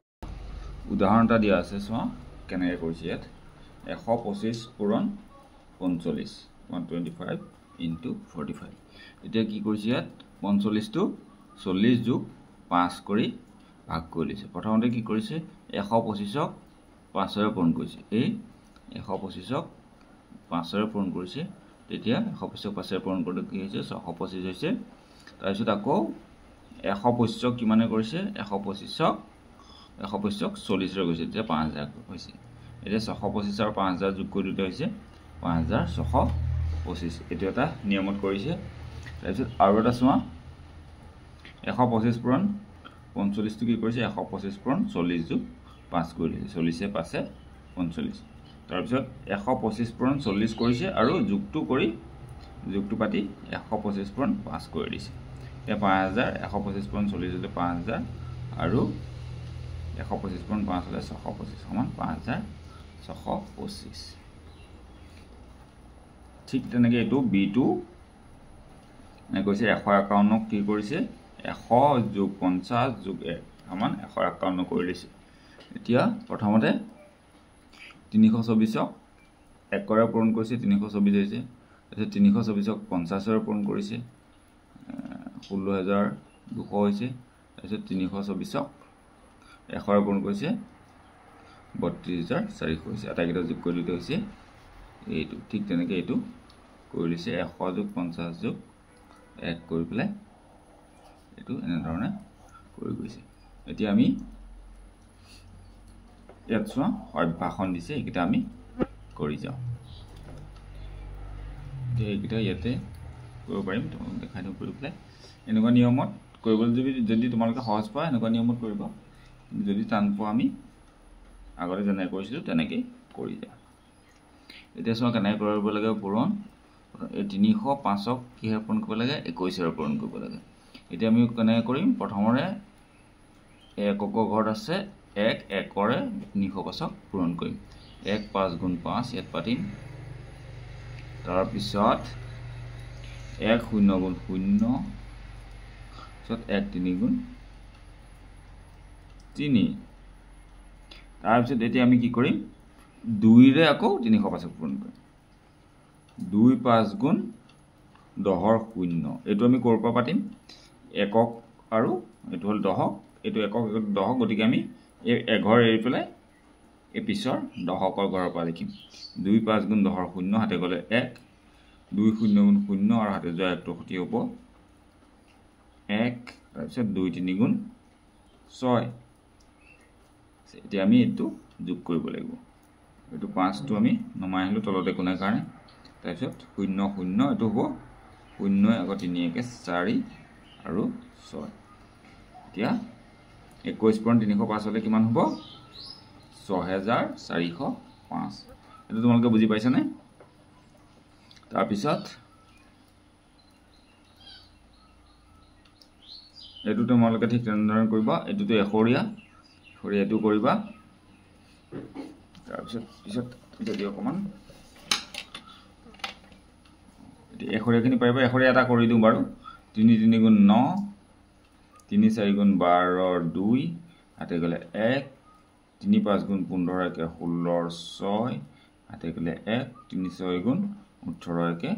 উদাহৰণ এটা দিয়া আছে চোৱা কেনেকৈ কৰিছে ইয়াত 125 পূৰণ 45 125 into 45 এতিয়া কি কৰিছে ইয়াত 45 টো 40 যোগ 5 কৰি ভাগ কৰি লৈছে প্ৰথমতে কি কৰিছে 125ক 5ৰে পূৰণ কৰিছে এই 125ক 5ৰে পূৰণ কৰিছে তেতিয়া 125ক 5ৰে পূৰণ কৰোঁতে কি হৈছে 625 হৈছে তাৰ পিছত আকৌ 125ক কিমানে কৰিছে 125ক 40ৰে গৈছে তেতিয়া 5000 হৈছে এতিয়া 625 আৰু 5000 যোগ কৰি দিলে হৈছে 5625 এটো এটা নিয়মত কৰিছে তাৰ পিছত আৰু এটা চোৱা 125 পূৰণ 45 টো কি কৰিছে 125 পূৰণ 40 যোগ 5 কৰি দিছে 40 এ 5 এ 45 তাৰ পিছত 125 পূৰণ 40 কৰিছে আৰু যুগটো পাতি 125 পূৰণ 5 কৰি দিছে এতিয়া 5000 125 পূৰণ 40 হলে 5000 আৰু 125 পূৰণ 5 হলে 625 সমান 5625 ঠিক তেনেকৈ এটো b2 নে কৈছে 151 কি কৰিছে 100 যোগ 50 যোগ 1 সমান 151 কৰি লৈছে এতিয়া প্ৰথমতে 324ক 1 ৰে পূৰণ কৰিছে 324 হৈছে তাৰপিছত 324ক 50 ৰে পূৰণ কৰিছে 16200 হৈছে তাৰপিছত 324ক 1 ৰে পূৰণ কৰিছে 32400 হৈছে আটাইকেইটা যোগ কৰি দিতে হৈছে এইটো ঠিক তেনেকৈ এইটো কৰি লৈছে 100 যোগ 50 যোগ 1 কৰি পেলাই এইটো এনেধৰণে কৰি গৈছে এতিয়া আমি ইয়াত চোৱা অভ্যাসন দিছে এইকেইটা আমি কৰি যাওঁ এইকেইটা ইয়াতে কৰিব পাৰিম তোমাক দেখাই দিওঁ কৰি পেলাই এনেকুৱা নিয়মত কৰিবলৈ যদি তোমালোকে সহজ পোৱা এনেকুৱা নিয়মত কৰিবা যদি টান পোৱা আমি আগতে যেনেকৈ কৰিছিলোঁ তেনেকৈ কৰি যাওঁ এতিয়া চোৱা কেনেকৈ কৰিব লাগে পূৰণ এই 305ক কিহে পূৰণ কৰিব লাগে 21ৰে পূৰণ কৰিব লাগে এতিয়া আমি কেনেকৈ কৰিম প্ৰথমৰে এককৰ ঘৰত আছে 1 1ৰে 305ক পূৰণ কৰিম 1 5 গুণ 5 ইয়াত পাতিম তাৰপিছত 1 0 গুণ 0 পিছত 1 3 গুণ 3 তাৰপিছত এতিয়া আমি কি কৰিম 2ৰে আকৌ 305ক পূৰণ কৰিম 2 5 গুণ 10ৰ 0 এইটো আমি ক'ৰ পৰা পাতিম একক আৰু এইটো হ'ল 10ক এইটো একক 10ক গতিকে আমি এই এঘৰ এৰি পেলাই এই পিছৰ 10কৰ ঘৰৰ পৰা লিখিম 2 5 গুণ 10ৰ 0 হাতে গ'লে 1 2 0 গুণ 0 আৰু হাতে যোৱা 1টো সতি হ'ব 1 তাৰপিছত 2 3 গুণ 6 এতিয়া আমি এইটো যোগ কৰিব লাগিব এইটো 5টো আমি নমাই আহিলোঁ তলতে কোনে কাৰণে তাৰপিছত 0 0 এইটো হ'ব 0 আকৌ 3 1 4 আৰু 6 এতিয়া 21 পূৰণ 305 হ'লে কিমান হ'ব 6405 এইটো তোমালোকে বুজি পাইছানে তাৰপিছত এইটো তোমালোকে ঠিক তেনেধৰণে কৰিবা এইটোতো এশৰীয়া এইটো কৰিবা তাৰপিছত যদি অকণমান এশৰীয়াখিনি পাৰিবা এশৰীয়া এটা কৰি দিওঁ বাৰু 3 3 গুণ 9 3 4 গুণ 12ৰ 2 হাতে গ'লে 1 3 5 গুণ 15 একে 16ৰ 6 হাতে গ'লে 1 3 6 গুণ 18 একে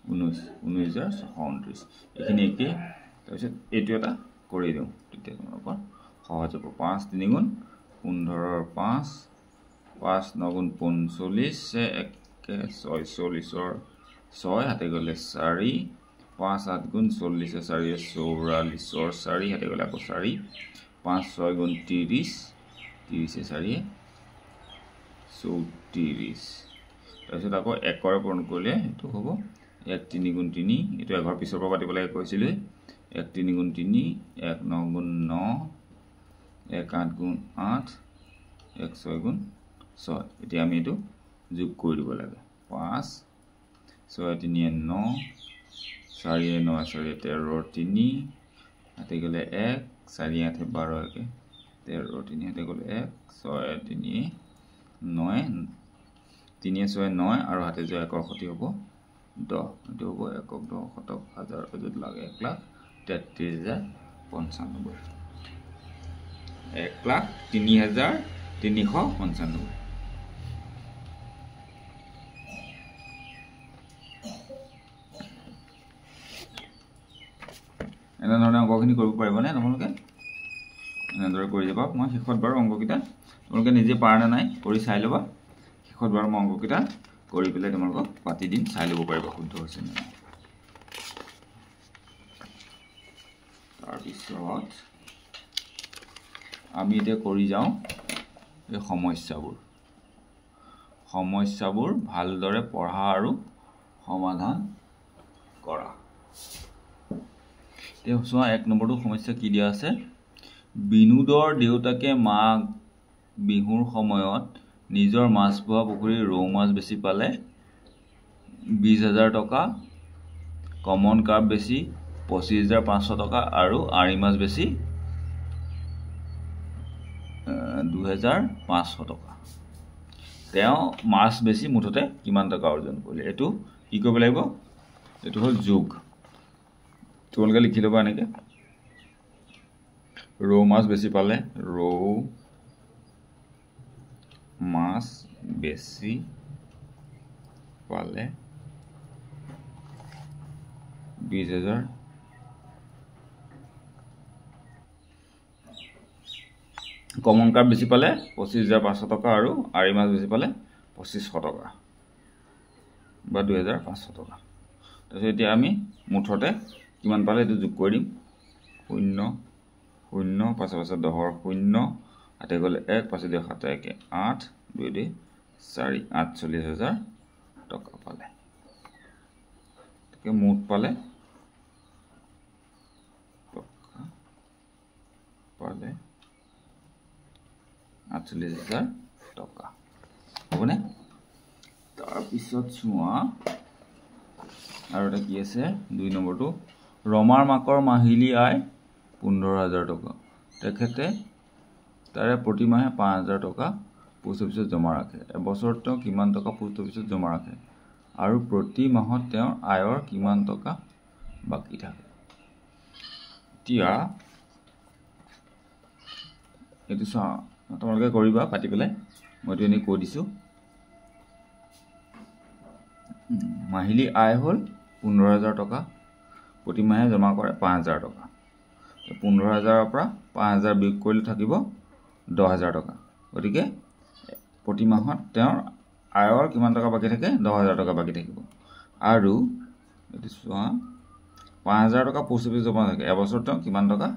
19 19,629 এইখিনি একে তাৰপিছত এইটো এটা কৰি দিওঁ তেতিয়া তোমালোকৰ সহজ হ'ব 5 3 গুণ 15ৰ 5 5 9 গুণ 45 একে 46ৰ 6 হাতে গ'লে 4 5 7 গুণ 40 4 44ৰ 4 হাতে গ'লে আকৌ 4 5 6 গুণ 30 30 4 34 তাৰপিছত আকৌ 1ৰে পূৰণ কৰিলে এইটো হ'ব 1 3 গুণ 3 এইটো এঘৰ পিছৰ পৰা পাতিব লাগে কৈছিলোঁ 1 3 গুণ 3 1 9 গুণ 9 1 8 গুণ 8 1 6 গুণ 6 এতিয়া আমি এইটো যোগ কৰি দিব লাগে 5 6 3 9 4 9 4 13 3 হাতে গ'লে 1 4 8 12 একে 13 3 হাতে গ'লে 1 6 3 9 3 6 9 আৰু হাতে যোৱা একৰ সতি হ'ব 10 এইটো হ'ব একক 10 শতক হাজাৰ অযুত লাগে 1,33,095 1,03,395 এনেধৰণে অংকখিনি কৰিব পাৰিবনে তোমালোকে এনেদৰে কৰি যাবা মই শেষত বাৰু অংককেইটা তোমালোকে নিজে পাৰা নে নাই কৰি চাই ল'বা শেষত বাৰু মই অংককেইটা কৰি পেলাই তোমালোকক পাতি দিম চাই ল'ব পাৰিবা শুদ্ধ হৈছে নে নাই তাৰপিছত আমি এতিয়া কৰি যাওঁ এই সমস্যাবোৰ ভালদৰে পঢ়া আৰু সমাধান কৰা এতিয়া চোৱা 1 নম্বৰটো সমস্যা কি দিয়া আছে বিনোদৰ দেউতাকে মাঘ বিহুৰ সময়ত নিজৰ মাছ পোহা পুখুৰীৰ ৰৌ মাছ বেছি পালে 20,000 টকা কমন কাৰ্প বেছি 25,500 টকা আৰু আৰি মাছ বেছি 2,500 টকা তেওঁ মাছ বেছি মুঠতে কিমান টকা অৰ্জন কৰিলে এইটো কি কৰিব লাগিব এইটো হ'ল যোগ তোমালোকে লিখি ল'বা এনেকৈ ৰৌ মাছ বেছি পালে ৰৌ মাছ বেছি পালে 20,000 কমন কাৰ্প বেছি পালে 25,500 টকা আৰু আৰি মাছ বেছি পালে 2,500 টকা বা 2,500 টকা তাৰপিছত এতিয়া আমি মুঠতে কিমান পালে এইটো যোগ কৰি দিম 0 0 পাছে পাছে 10ৰ 0 হাতে গ'লে 1 পাছে দিয়ে 7 1 8 2 2 4 48,000 টকা পালে তাকে মুঠ পালে টকা পালে 48,000 টকা হ'বনে তাৰ পিছত চোৱা আৰু এটা কি আছে 2 নম্বৰটো ৰমাৰ মাকৰ মাহিলী আয় 15,000 টকা তেখেতে তাৰে প্ৰতি মাহে 5,000 টকা পোষ্ট অফিচত জমা ৰাখে এবছৰত তেওঁ কিমান টকা পোষ্ট অফিচত জমা ৰাখে আৰু প্ৰতি মাহত তেওঁৰ আয়ৰ কিমান টকা বাকি থাকে এতিয়া এটো চা তোমালোকে কৰিবা পাতি পেলাই মইতো এনে কৈ দিছো মাহিলী আয় হল 15,000 টকা প্ৰতি মাহে জমা কৰে 5,000 টকা 15,000 পৰা 5,000 বিয়োগ কৰিলে থাকিব 10,000 টকা গতিকে প্ৰতি মাহত তেওঁৰ আয়ৰ কিমান টকা বাকি থাকে 10,000 টকা বাকি থাকিব আৰু এটো চোৱা 5,000 টকা পোষ্ট অফিচত জমা থাকে এবছৰত তেওঁ কিমান টকা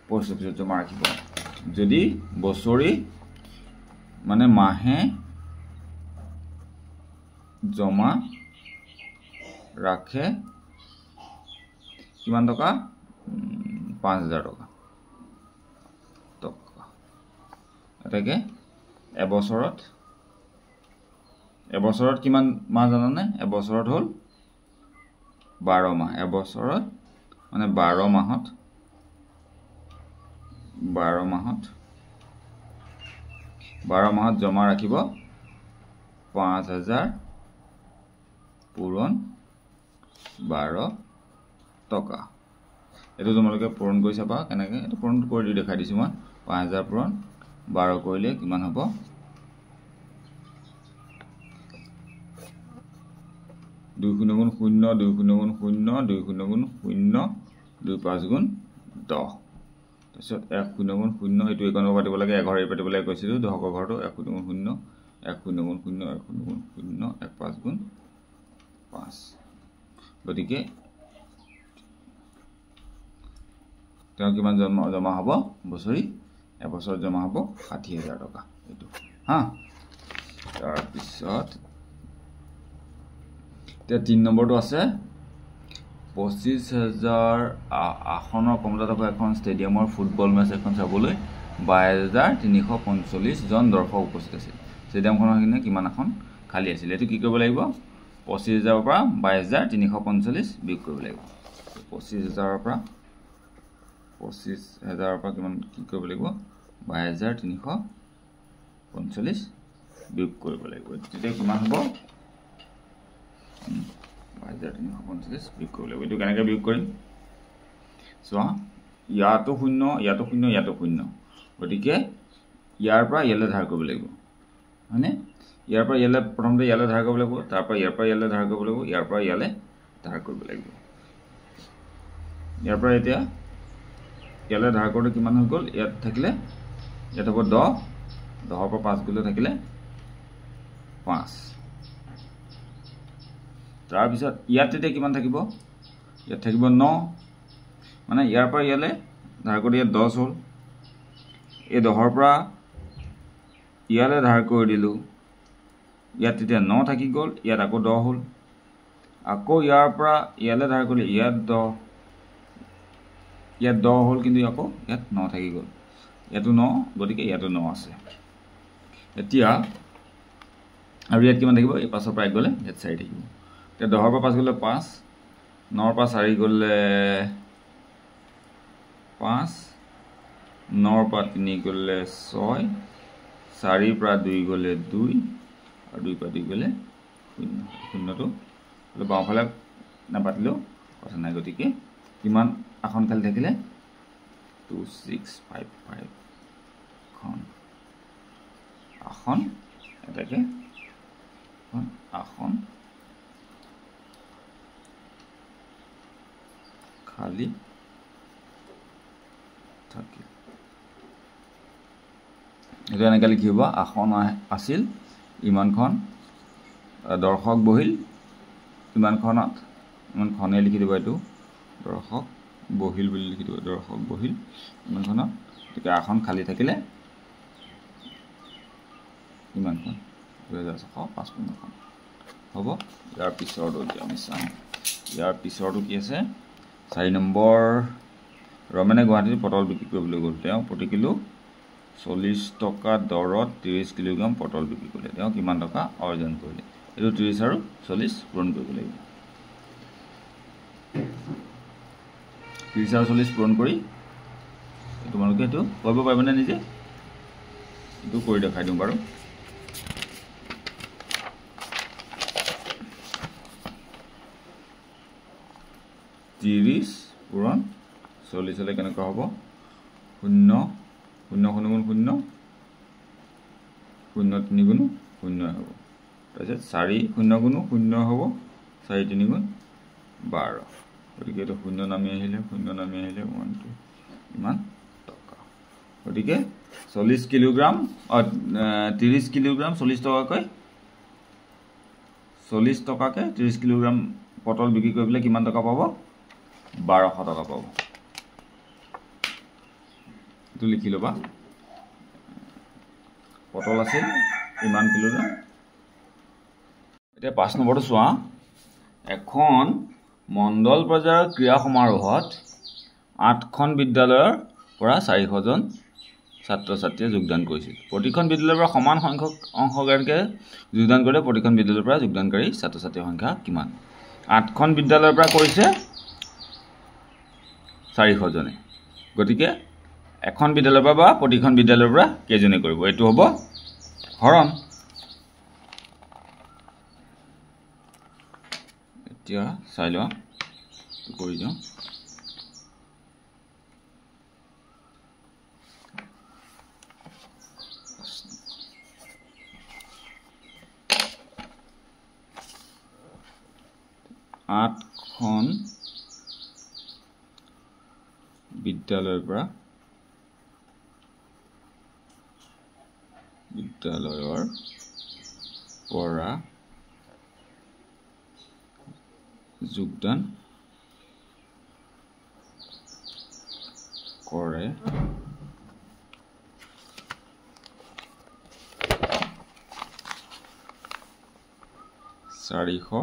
পোষ্ট অফিচত জমা ৰাখিব যদি বছৰি মানে মাহে জমা ৰাখে কিমান টকা 5,000 টকা টকা এটাকে এবছৰত কিমান মাহ জানানে এবছৰত হল 12 মাহ এবছৰত মানে 12 মাহত 12 মাহত জমা ৰাখিব 5,000 পূৰণ 12 টকা এটো তোমালোকে পূৰণ কৰি চাবা কেনেকৈ এটো পূৰণ কৰি দেখাই দিছো মই 5,000 পূৰণ 12 কৰিলে কিমান হ'ব 2 গুণ 0 2 গুণ 0 2 গুণ 0 2 5 গুণ 10 তাৰপিছত 1 গুণ 0 এটো একন পাতিব লাগে 11 পাতিব লাগে কৈছিলো 10ৰ ঘৰটো 1 গুণ 0 1 গুণ 0 1 গুণ 0 1 5 গুণ 5 গতিকে তেওঁ কিমান জমা হ'ব বছৰি এবছৰ জমা হ'ব 60,000 টকা এটো হা তাৰ পিছত তে 3 নম্বৰটো আছে 25,000 আসনৰ ক্ষমতা থকা এখন ষ্টেডিয়ামৰ ফুটবল মেচ এখন চাবলৈ 22,345 জন দৰ্শক উপস্থিত আছিল ষ্টেডিয়ামখনৰ কিনে কিমান এখন খালি আছিল এটো কি কৰিব লাগিব 25,000 পৰা 22,345 বিয়োগ কৰিব লাগিব 25,000 পৰা কিমান কি কৰিব লাগিব 22,345 বিয়োগ কৰিব লাগিব তেতিয়া কিমান হ'ব 22,345 বিয়োগ কৰিব লাগিব এটো কেনেকৈ বিয়োগ কৰিম চোৱা ইয়াতো 0 ইয়াতো 0 ইয়াতো 0 গতিকে ইয়াৰ পৰা ইয়ালে ধাৰ কৰিব লাগিব মানে ইয়াৰ পৰা ইয়ালে প্ৰথমতে ইয়ালে ধাৰ কৰিব লাগিব তাৰ পৰা ইয়াৰ পৰা ইয়ালে ধাৰ কৰিব লাগিব ইয়াৰ পৰা ইয়ালে ধাৰ কৰিব লাগিব ইয়াৰ পৰা এতিয়া ইয়ালে ধাৰ কৰোতে কিমান হৈ গল ইয়াত থাকিলে ইয়াত হ'ব 10 10ৰ পৰা 5 গলে থাকিলে 5 তাৰ পিছত ইয়াত তেতিয়া কিমান থাকিব ইয়াত থাকিব 9 মানে ইয়াৰ পৰা ইয়ালে ধাৰ কৰি ইয়াত 10 হল এই 10ৰ পৰা ইয়ালে ধাৰ কৰি দিলো ইয়াত তেতিয়া 9 থাকি গল ইয়াত আকৌ 10 হল আকৌ ইয়াৰ পৰা ইয়ালে ধাৰ কৰি ইয়াত 10 ইয়াত 10 হল কিন্তু আকৌ ইয়াত 9 থাকি গল ইয়াতো 9 গতিকে ইয়াতো 9 আছে এতিয়া আৰু ইয়াত কিমান থাকিব এই 5ৰ পৰা গলে ইয়াত 4 থাকিব তে 10ৰ পৰা 5 গলে 5 9ৰ পৰা 4 গলে 5 9ৰ পৰা 3 গলে 6 4ৰ পৰা 2 গলে 2 আৰু 2 পৰা 2 গলে 0 তো বাওঁফালে নাপাতিলেও কথা নাই গতিকে কিমান এখন খালি থাকিলে 2655 খন এখন এটাকে এখন খালি থাকে এটো এনেকৈ লিখিব আসন আছিল ইমানখন দৰ্শক বহিল ইমানখনত ইমান খনে লিখি দিব এটো দৰ্শক বহিল বুলি লিখি দিব দৰ্শক বহিল ইমানখনত গতিকে আসন খালী থাকিলে ইমানখন 2655খন হ'ব ইয়াৰ পিছৰটো এতিয়া আমি চাম ইয়াৰ পিছৰটো কি আছে 4 নম্বৰ ৰমেনে গুৱাহাটীত পটল বিক্ৰী কৰিবলৈ গ'ল তেওঁ প্ৰতি কিলো 40 টকা দৰত 30 কিলোগ্ৰাম পটল বিক্ৰী কৰিলে তেওঁ কিমান টকা অৰ্জন কৰিলে এইটো 30 আৰু 40 পূৰণ কৰিব লাগিব 30 আৰু 40 পূৰণ কৰি তোমালোকে এইটো কৰিব পাৰিবানে নিজে এইটো কৰি দেখাই দিওঁ বাৰু 30 পূৰণ 40 হলে কেনেকুৱা হ'ব 0 0 গুণ 0 0 3 গুণ 0 হ'ব তাৰপিছত 4 0 গুণ 0 হ'ব 4 3 গুণ 12 গতিকে এইটো 0 নামি আহিলে 1 ইমান টকা গতিকে 40 কিলোগ্ৰাম 30 কিলোগ্ৰাম 40 টকাকৈ 40 টকাকে 30 কিলোগ্ৰাম পটল বিক্ৰী কৰিবলৈ কিমান টকা পাব 1200 টকা পাব এইটো লিখি ল'বা পটল আছিল ইমান কিলোগ্ৰাম এতিয়া 5 নম্বৰটো চোৱা এখন মণ্ডল পৰ্যায়ৰ ক্ৰীড়া সমাৰোহত 8খন বিদ্যালয়ৰ পৰা 400 জন ছাত্ৰ ছাত্ৰীয়ে যোগদান কৰিছিল প্ৰতিখন বিদ্যালয়ৰ পৰা সমান সংখ্যক অংশগ্ৰহণকাৰীয়ে যোগদান কৰে প্ৰতিখন বিদ্যালয়ৰ পৰা যোগদানকাৰী ছাত্ৰ ছাত্ৰীৰ সংখ্যা কিমান 8খন বিদ্যালয়ৰ পৰা কৰিছে 400 জনে গতিকে এখন বিদ্যালয়ৰ পৰা বা প্ৰতিখন বিদ্যালয়ৰ পৰা কেইজনে কৰিব এইটো হ'ব হৰণ এতিয়া চাই লোৱা কৰি দিওঁ আঠখন বিদ্যালয়ৰ পৰা যোগদান কৰে 400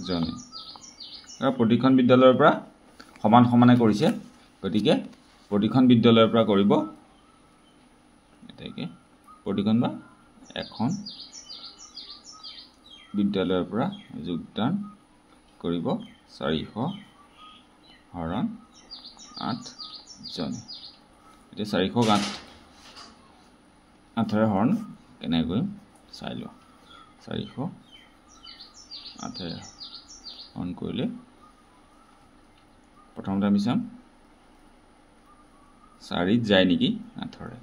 জনে প্ৰতিখন বিদ্যালয়ৰ পৰা সমান সমানে কৰিছে গতিকে প্ৰতিখন বিদ্যালয়ৰ পৰা কৰিব এটাকে প্ৰতিখন বা এখন বিদ্যালয়ৰ পৰা যোগদান কৰিব 400 হৰণ 8 জনে এতিয়া 408 8ৰে হৰণ কেনেকৈ চাই লোৱা 408 হৰণ কৰিলে প্ৰথমতে আমি চাম 4ত যায় নেকি 8ৰে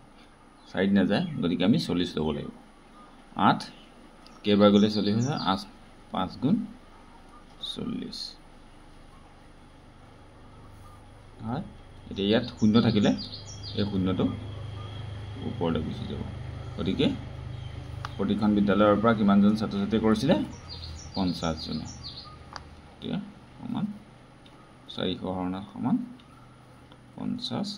4ত নাযায় গতিকে আমি 40 ল'ব লাগিব 8 কেইবাৰ গ'লে 40 হৈছে 5 গুণ 40 হয় এতিয়া ইয়াত 0 থাকিলে এই 0টো ওপৰলৈ গুচি যাব গতিকে প্ৰতিখন বিদ্যালয়ৰ পৰা কিমানজন ছাত্ৰ ছাত্ৰী কৰিছিলে 50 জনে এতিয়া সমান 400 হৰণত সমান 50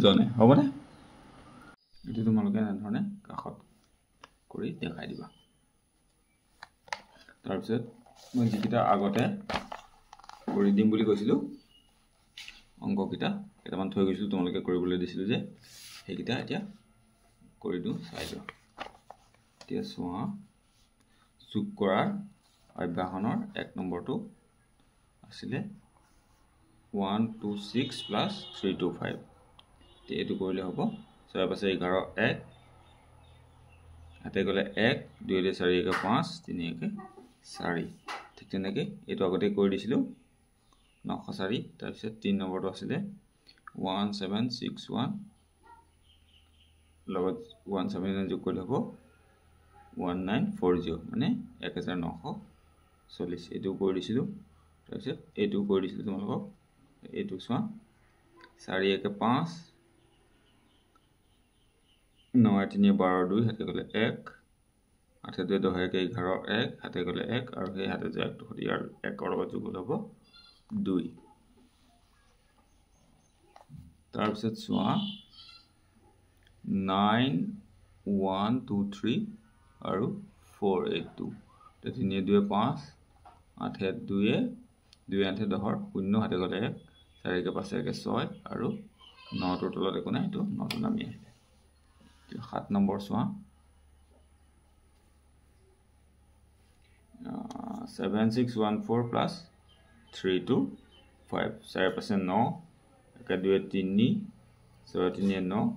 জনে হ'বনে এইটো তোমালোকে এনেধৰণে কাষত কৰি দেখাই দিবা তাৰপিছত মই যিকেইটা আগতে কৰি দিম বুলি কৈছিলোঁ অংককেইটা কেইটামান থৈ গৈছিলোঁ তোমালোকে কৰিবলৈ দিছিলোঁ যে সেইকেইটা এতিয়া কৰি দিওঁ চাই লোৱা এতিয়া চোৱা যোগ কৰাৰ অভ্যাসনৰ 1 নম্বৰটো আছিলে 126 + 325 এইটো কৰিলে হ'ব 6 × 5 = 11 1 হাতে গ'লে 1 2 × 4 = 5 3 × 4 ঠিক তেনেকৈ এইটো আগতে কৰি দিছিলোঁ 904 তাৰপিছত 3 নম্বৰটো আছিলে 1761 লগত 179 যোগ কৰিলে হ'ব 1940 মানে 1940 এইটো কৰি দিছিলোঁ তাৰপিছত এইটো কৰি দিছিলোঁ তোমালোকক এইটো চোৱা 4 × 5 9 × 3 = 12 2 হাতে গ'লে 1 8 2 10 11 1 হাতে গলে 1 আৰু সেই হাতে যে 1 সতি আৰু 1 লগত যোগ হ'ব 2 তাৰ পিছত চোৱা 9 1 2 3 আৰু 4 8 2 তে 3 2 5 8 2 2 8 10 0 হাতে গলে 1 4 কে 5 কে 6 আৰু 9 টোৰ তলত একো নাই তো 9 টো নামি আহিলে 7 নম্বৰ চোৱা 7614 plus 32 5 4 5 9 1 2 3 6 3 9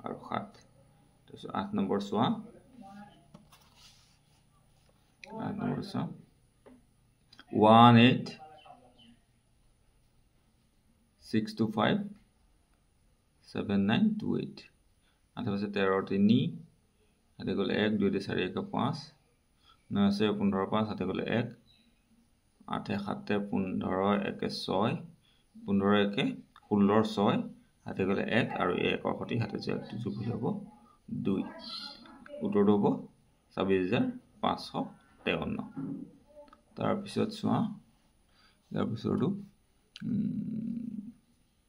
আৰু 7 তো 8 নম্বৰ চোৱা 8 নম্বৰ চোৱা 1 8 6 2 5 7 9 2 8 8 আছে 13 3 হাতে গলে 1 2 4 1 5 9 আছে 15 5 হাতে গলে 1 8 7 15 1 6 15 1 16 6 হাতে গলে 1 আৰু 1 ৰ সতি হাতে যে যোগ হ'ব 2 উত্তৰটো হ'ব 26553 তাৰ পিছত চোৱা ইয়াৰ পিছৰটো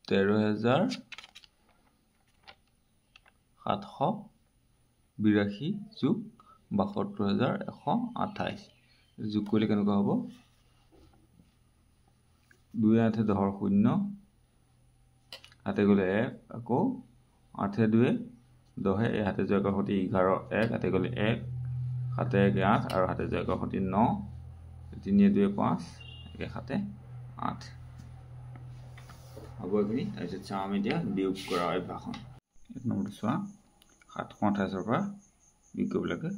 13782 যোগ 72128 যোগ কৰিলে কেনেকুৱা হ'ব 2 8 10 0 হাতে গলে 1 আকৌ 8 2 10 এই হাতে যোগ সতি 11 1 হাতে গলে 1 হাতে 1 8 আৰু হাতে যোগ সতি 9 3 2 5 1 7 8 হ'ব এখিনি তাৰপিছত চাম এতিয়া বিয়োগ কৰা অভ্যাসন এক নম্বৰ চোৱা 728 ৰ পৰা বিয়োগ কৰিব লাগে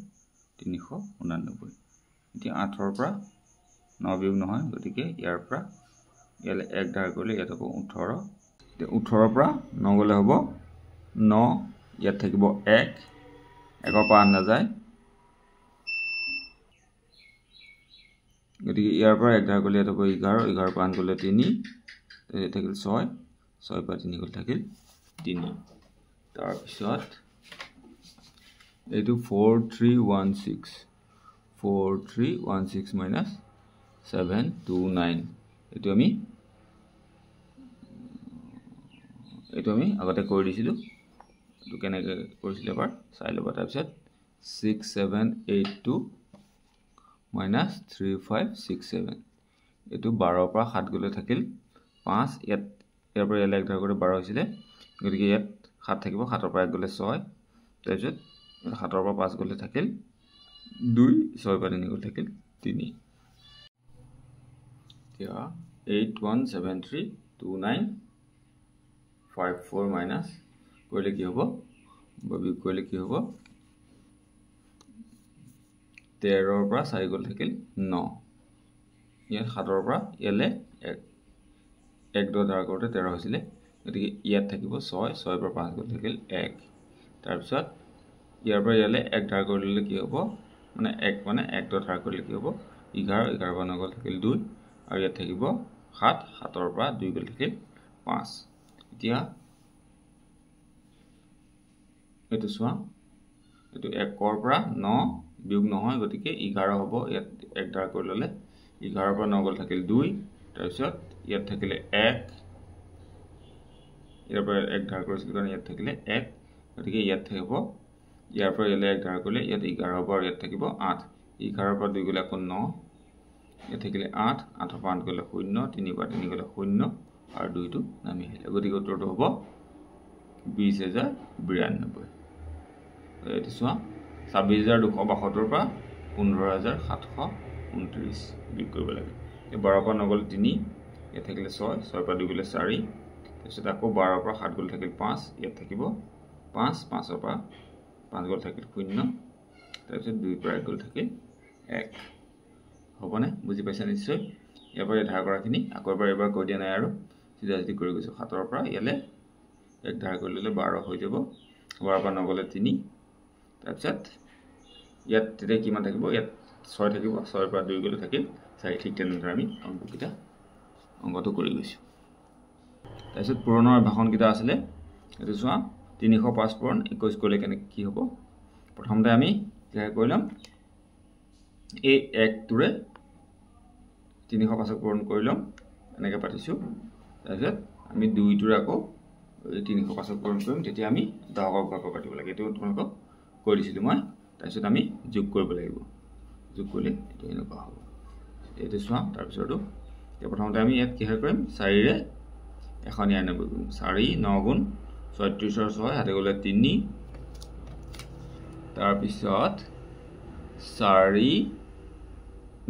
389 এতিয়া 8 ৰ পৰা 9 বিয়োগ নহয় গতিকে ইয়াৰ পৰা ইয়ালে 1 ধাৰ কৰিলে ইয়াত হ'ব 18 18 ৰ পৰা 9 গলে হ'ব 9 ইয়াত থাকিব 1 1 পৰা 8 নাযায় গতিকে ইয়াৰ পৰা 1 ধাৰ কৰিলে ইয়াত হ'ব 11 11 পৰা 8 গলে 3 এই থাকিল 6 6 পৰা 3 গলে থাকিল 3 তাৰ পিছত এইটো 4316 4316 minus 729 এইটো আমি আগতে কৰি দিছিলো তো কেনেকৈ কৰিছিলে এবাৰ চাই লবা তাৰ পিছত 6782 minus 3567 এইটো 12 পৰা 7 গলে থাকিল 5 ইয়াত ইয়াৰ পৰা ইয়ালে 1 ধাৰ কৰি 12 হৈছিলে গতিকে ইয়াত 7 থাকিব 7 ৰ পৰা 1 গলে 6 তাৰ পিছত 7 ৰ পৰা 5 গলে থাকিল 2 6 পৰা 3 গলে থাকিল 3 এতিয়া 81732954 minus কৰিলে কি হ'ব বিয়োগ কৰিলে কি হ'ব 13 ৰ পৰা 4 গলে থাকিল 9 ইয়াত 7 ৰ পৰা ইয়ালে 1 2 ধাৰ কৰোতে 13 হৈছিলে গতিকে ইয়াত থাকিব 6 6 পৰা 5 গলে থাকিল 1 তাৰ পিছত ইয়াৰ পৰা ইয়ালে 1 ধাৰ কৰিলে কি হ'ব মানে 1 মানে 1 2 ধাৰ কৰিলে কি হ'ব 11 11 পৰা 9 গলে থাকিল 2 আৰু ইয়াত থাকিব 7 7 ৰ পৰা 2 গলে থাকিল 5 এতিয়া এটো চোৱা এটো 1 ৰ পৰা 9 বিয়োগ নহয় গতিকে 11 হ'ব ইয়াত 1 ধাৰ কৰি ললে 11 পৰা 9 গলে থাকিল 2 তাৰ পিছত ইয়াত থাকিলে 1 ইয়াৰ পৰা 1 ধাৰ কৰিছিল কাৰণ ইয়াত থাকিলে 1 গতিকে ইয়াত থাকিব ইয়াৰ পৰা ইয়ালে 1 ধাৰ কৰিলে ইয়াত 11 হ'ব আৰু ইয়াত থাকিব 8 11 পৰা 2 গলে আকৌ 9 ইয়াত থাকিলে 8 8 পৰা 8 গলে 0 3 পৰা 3 গলে 0 আৰু 2 টো নামি আহিলে গতিকে উত্তৰটো হ'ব 20092 এটো চোৱা 26272 পৰা 15729 বিয়োগ কৰিব লাগে 12 পৰা 9 গলে 3 ইয়াত থাকিলে 6 6 পৰা 2 গলে 4 তাৰপিছত আকৌ 12 পৰা 7 গলে থাকিল 5 ইয়াত থাকিব 5 5 ৰ পৰা 5 গলে থাকিল 0 তাৰপিছত 2 পৰা 1 গলে থাকিল 1 হ'বনে বুজি পাইছা নিশ্চয় ইয়াৰ পৰা ধাৰ কৰাখিনি আকৌ এবাৰ কৈ দিয়া নাই আৰু সিধা সিধি কৰি গৈছো 7 ৰ পৰা ইয়ালে 1 ধাৰ কৰি ললে 12 হৈ যাব 12 পৰা 9 গলে 3 তাৰপিছত ইয়াত তেতিয়া কিমান থাকিব ইয়াত 6 থাকিব 6 পৰা 2 গলে থাকিল 4 ঠিক তেনেদৰে আমি অংকটো কৰি গৈছো তাৰপিছত পুৰণৰ ভাষণ কিটা আছিলে এটো চোৱা 305 পূৰণ 21 কৰিলে কেনে কি হ'ব প্ৰথমতে আমি এতিয়া কৰিলাম এই 1টোৰে 305ক পূৰণ কৰি লম এনেকৈ পাতিছোঁ তাৰপিছত আমি 2টোৰে আকৌ 305ক পূৰণ কৰিম তেতিয়া আমি 10ক ঘৰক পাতিব লাগে এইটো তোমালোকক কৈ দিছিলোঁ মই তাৰপিছত আমি যোগ কৰিব লাগিব যোগ কৰিলে এইটো এনেকুৱা হ'ব এইটো চোৱা তাৰপিছতো এতিয়া প্ৰথমতে আমি ইয়াত কিহে কৰিম 4ৰে 199 কৰিম 4 9 গুণ 36ৰ 6 হাতে গ'লে 3 তাৰপিছত 4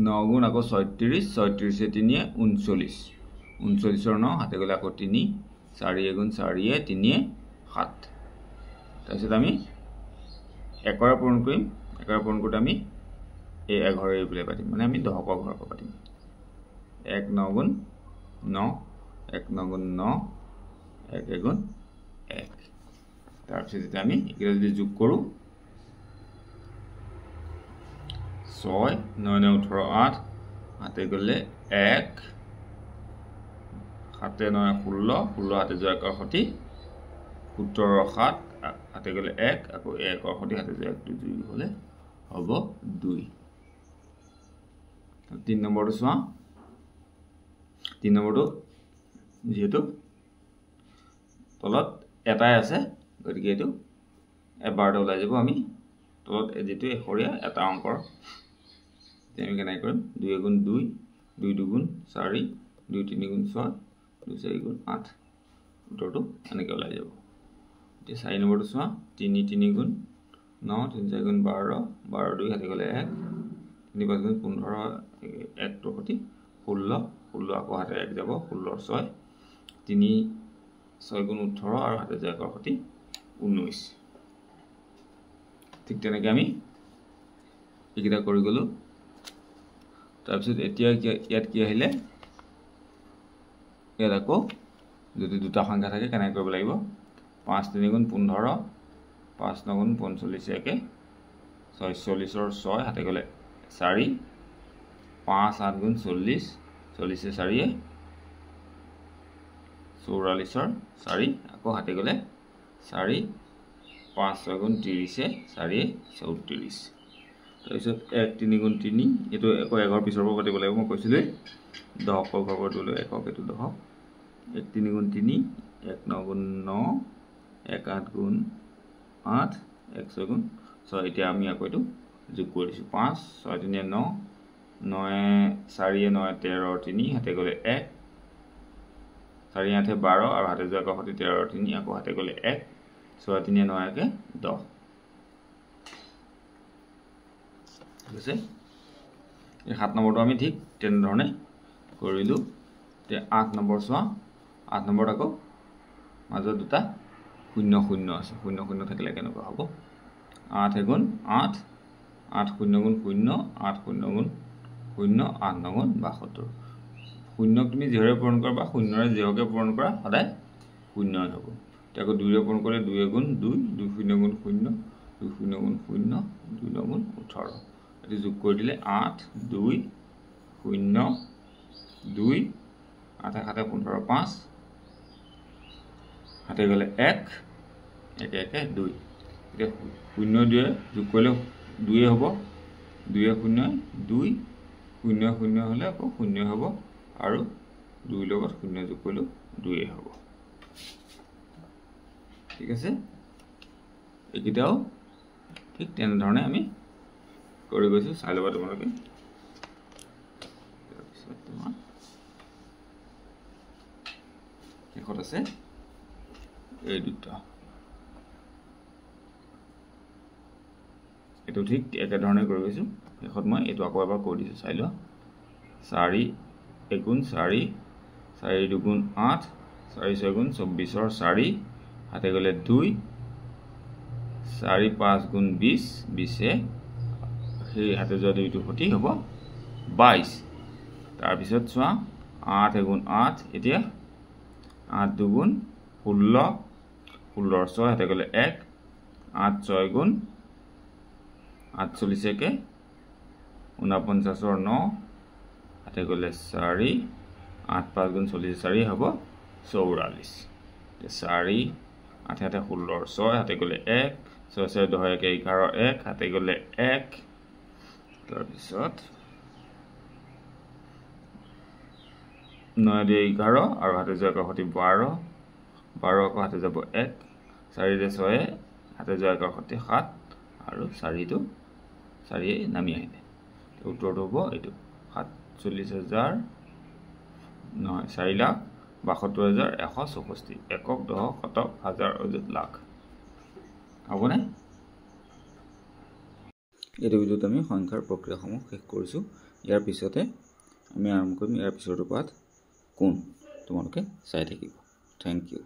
9 গুণ আকৌ 36 36 3 39 39ৰ 9 হাতে গ'লে আকৌ 3 4 গুণ 4 3 7 তাৰপিছত আমি 1ৰে পূৰণ কৰিম 1ৰে পূৰণ কৰোঁতে আমি এই 11 এইফালে পাতিম মানে আমি 10ক ঘৰক পাতিম 1 9 গুণ 9 1 9 গুণ 9 1 গুণ 1 তাৰপিছত যেতিয়া আমি এইকেইটা যদি যোগ কৰোঁ 6 9 9 18 8 হাতে গ'লে 1 7 9 16 16 হাতে যোৱা 1ৰ সতি 17 7 হাতে গ'লে 1 আকৌ 1ৰ সতি হাতে যোৱা 1 2 হ'লে হ'ব 2 3 নম্বৰটো চোৱা 3 নম্বৰটো যেহেতু তলত এটাই আছে গতিকে এইটো এবাৰতে ওলাই যাব আমি তলত যেটো এশৰীয়া এটা অংকৰ আমি কেনেকৈ কৰিম 2 গুণ 2 2 2 গুণ 4 2 3 গুণ 6 2 4 গুণ 8 উত্তৰটো এনেকৈ ওলাই যাব এতিয়া 4 নম্বৰটো চোৱা 3 3 গুণ 9 3 4 গুণ 12 12 2 হাতে গ'লে 1 3 5 গুণ 15 1টোৰ সতি 16 16 আকৌ হাতে 1 যাব 16 6 3 6 গুণ 18 আৰু হাতে যোৱা 1ৰ সতি 19 ঠিক তেনেকৈ আমি এইকেইটা কৰি গ'লোঁ তাৰপিছত এতিয়া ইয়াত কি আহিলে ইয়াত আকৌ যদি দুটা সংখ্যা থাকে কেনেকৈ কৰিব লাগিব 5 3 গুণ 15 5 9 গুণ 45 একে 46ৰ 6 হাতে গ'লে 4 5 8 গুণ 40 40 4 44ৰ 4 আকৌ হাতে গ'লে 4 5 6 গুণ 30 4 34 তাৰপিছত 1 3 গুণ 3 এইটো আকৌ 1ৰ পিছৰ পৰা পাতিব লাগিব মই কৈছিলোঁ 10ক ঘৰ পাতিবলৈ 1ক এইটো 10 1 3 গুণ 3 1 9 গুণ 9 1 8 গুণ 8 1 6 গুণ 6 এতিয়া আমি আকৌ এইটো যোগ কৰিছোঁ 5 6 3 9 9 4 9 13 3 হাতে গ'লে 1 4 8 12 আৰু হাতে যোৱা 1ৰ সতি 13 3 আকৌ হাতে গ'লে 1 6 3 9 1 10 ঠিক আছে এই 7 নম্বৰটো আমি ঠিক তেনেধৰণে কৰিলোঁ এতিয়া 8 নম্বৰ চোৱা 8 নম্বৰত আকৌ মাজত দুটা 0 0 আছে 0 0 থাকিলে কেনেকুৱা হ'ব 8 গুণ 8 8 0 গুণ 0 8 0 গুণ 0 8 9 গুণ 72 0ক তুমি যিহৰে পূৰণ কৰা বা 0ৰে যিহকে পূৰণ কৰা সদায় 0 হ'ব এতিয়া আকৌ 2ৰে পূৰণ কৰিলে 2 গুণ 2 2 0 গুণ 0 2 0 গুণ 0 2 9 গুণ 18 এটি যোগ কৰি দিলে 8 2 0 2 8 7 15 5 হাতে গ'লে 1 1 1 2 এতিয়া 0 2 যোগ কৰিলে 2 হ'ব 2 0 2 0 0 হ'লে আকৌ 0 হ'ব আৰু 2 লগত 0 যোগ কৰিলে 2 হ'ব ঠিক আছে এইকেইটাও ঠিক তেনেধৰণে আমি কৰি গৈছোঁ চাই ল'বা তোমালোকে তাৰপিছত তোমাৰ শেষত আছে এই দুটা এইটো ঠিক একেধৰণে কৰি গৈছোঁ শেষত মই এইটো আকৌ এবাৰ কৰি দিছোঁ চাই লোৱা 4 গুণ 4 4 2 গুণ 8 4 6 গুণ 24ৰ 4 হাতে গ'লে 2 4 5 গুণ 20 20 সেই হাতে যোৱা 2টোৰ সতি হ'ব 22 তাৰপিছত চোৱা 8 গুণ 8 এতিয়া 8 2 গুণ 16 16ৰ 6 হাতে গ'লে 1 8 6 গুণ 48 একে 49ৰ 9 হাতে গ'লে 4 8 5 গুণ 44 হ'ব 44 4 8 7 16ৰ 6 হাতে গ'লে 1 6 6 10 1 11 1 হাতে গ'লে 1 তাৰপিছত 9 2 11 আৰু হাতে যোৱা একৰ সতি 12 12 আকৌ হাতে যাব 1 4 6 হাতে যোৱা একৰ সতি 7 আৰু 4 নামি আহিলে উত্তৰটো হ'ব এইটো 47,000 নহয় 4,72,164 একক দশক শতক হাজাৰ অযুত লাখ হ'বনে এইটো ভিডিঅ'ত আমি সংখ্যাৰ প্ৰক্ৰিয়াসমূহ শেষ কৰিছোঁ ইয়াৰ পিছতে আমি আৰম্ভ কৰিম ইয়াৰ পিছৰটো পাঠ কোন তোমালোকে চাই থাকিব থেংক ইউ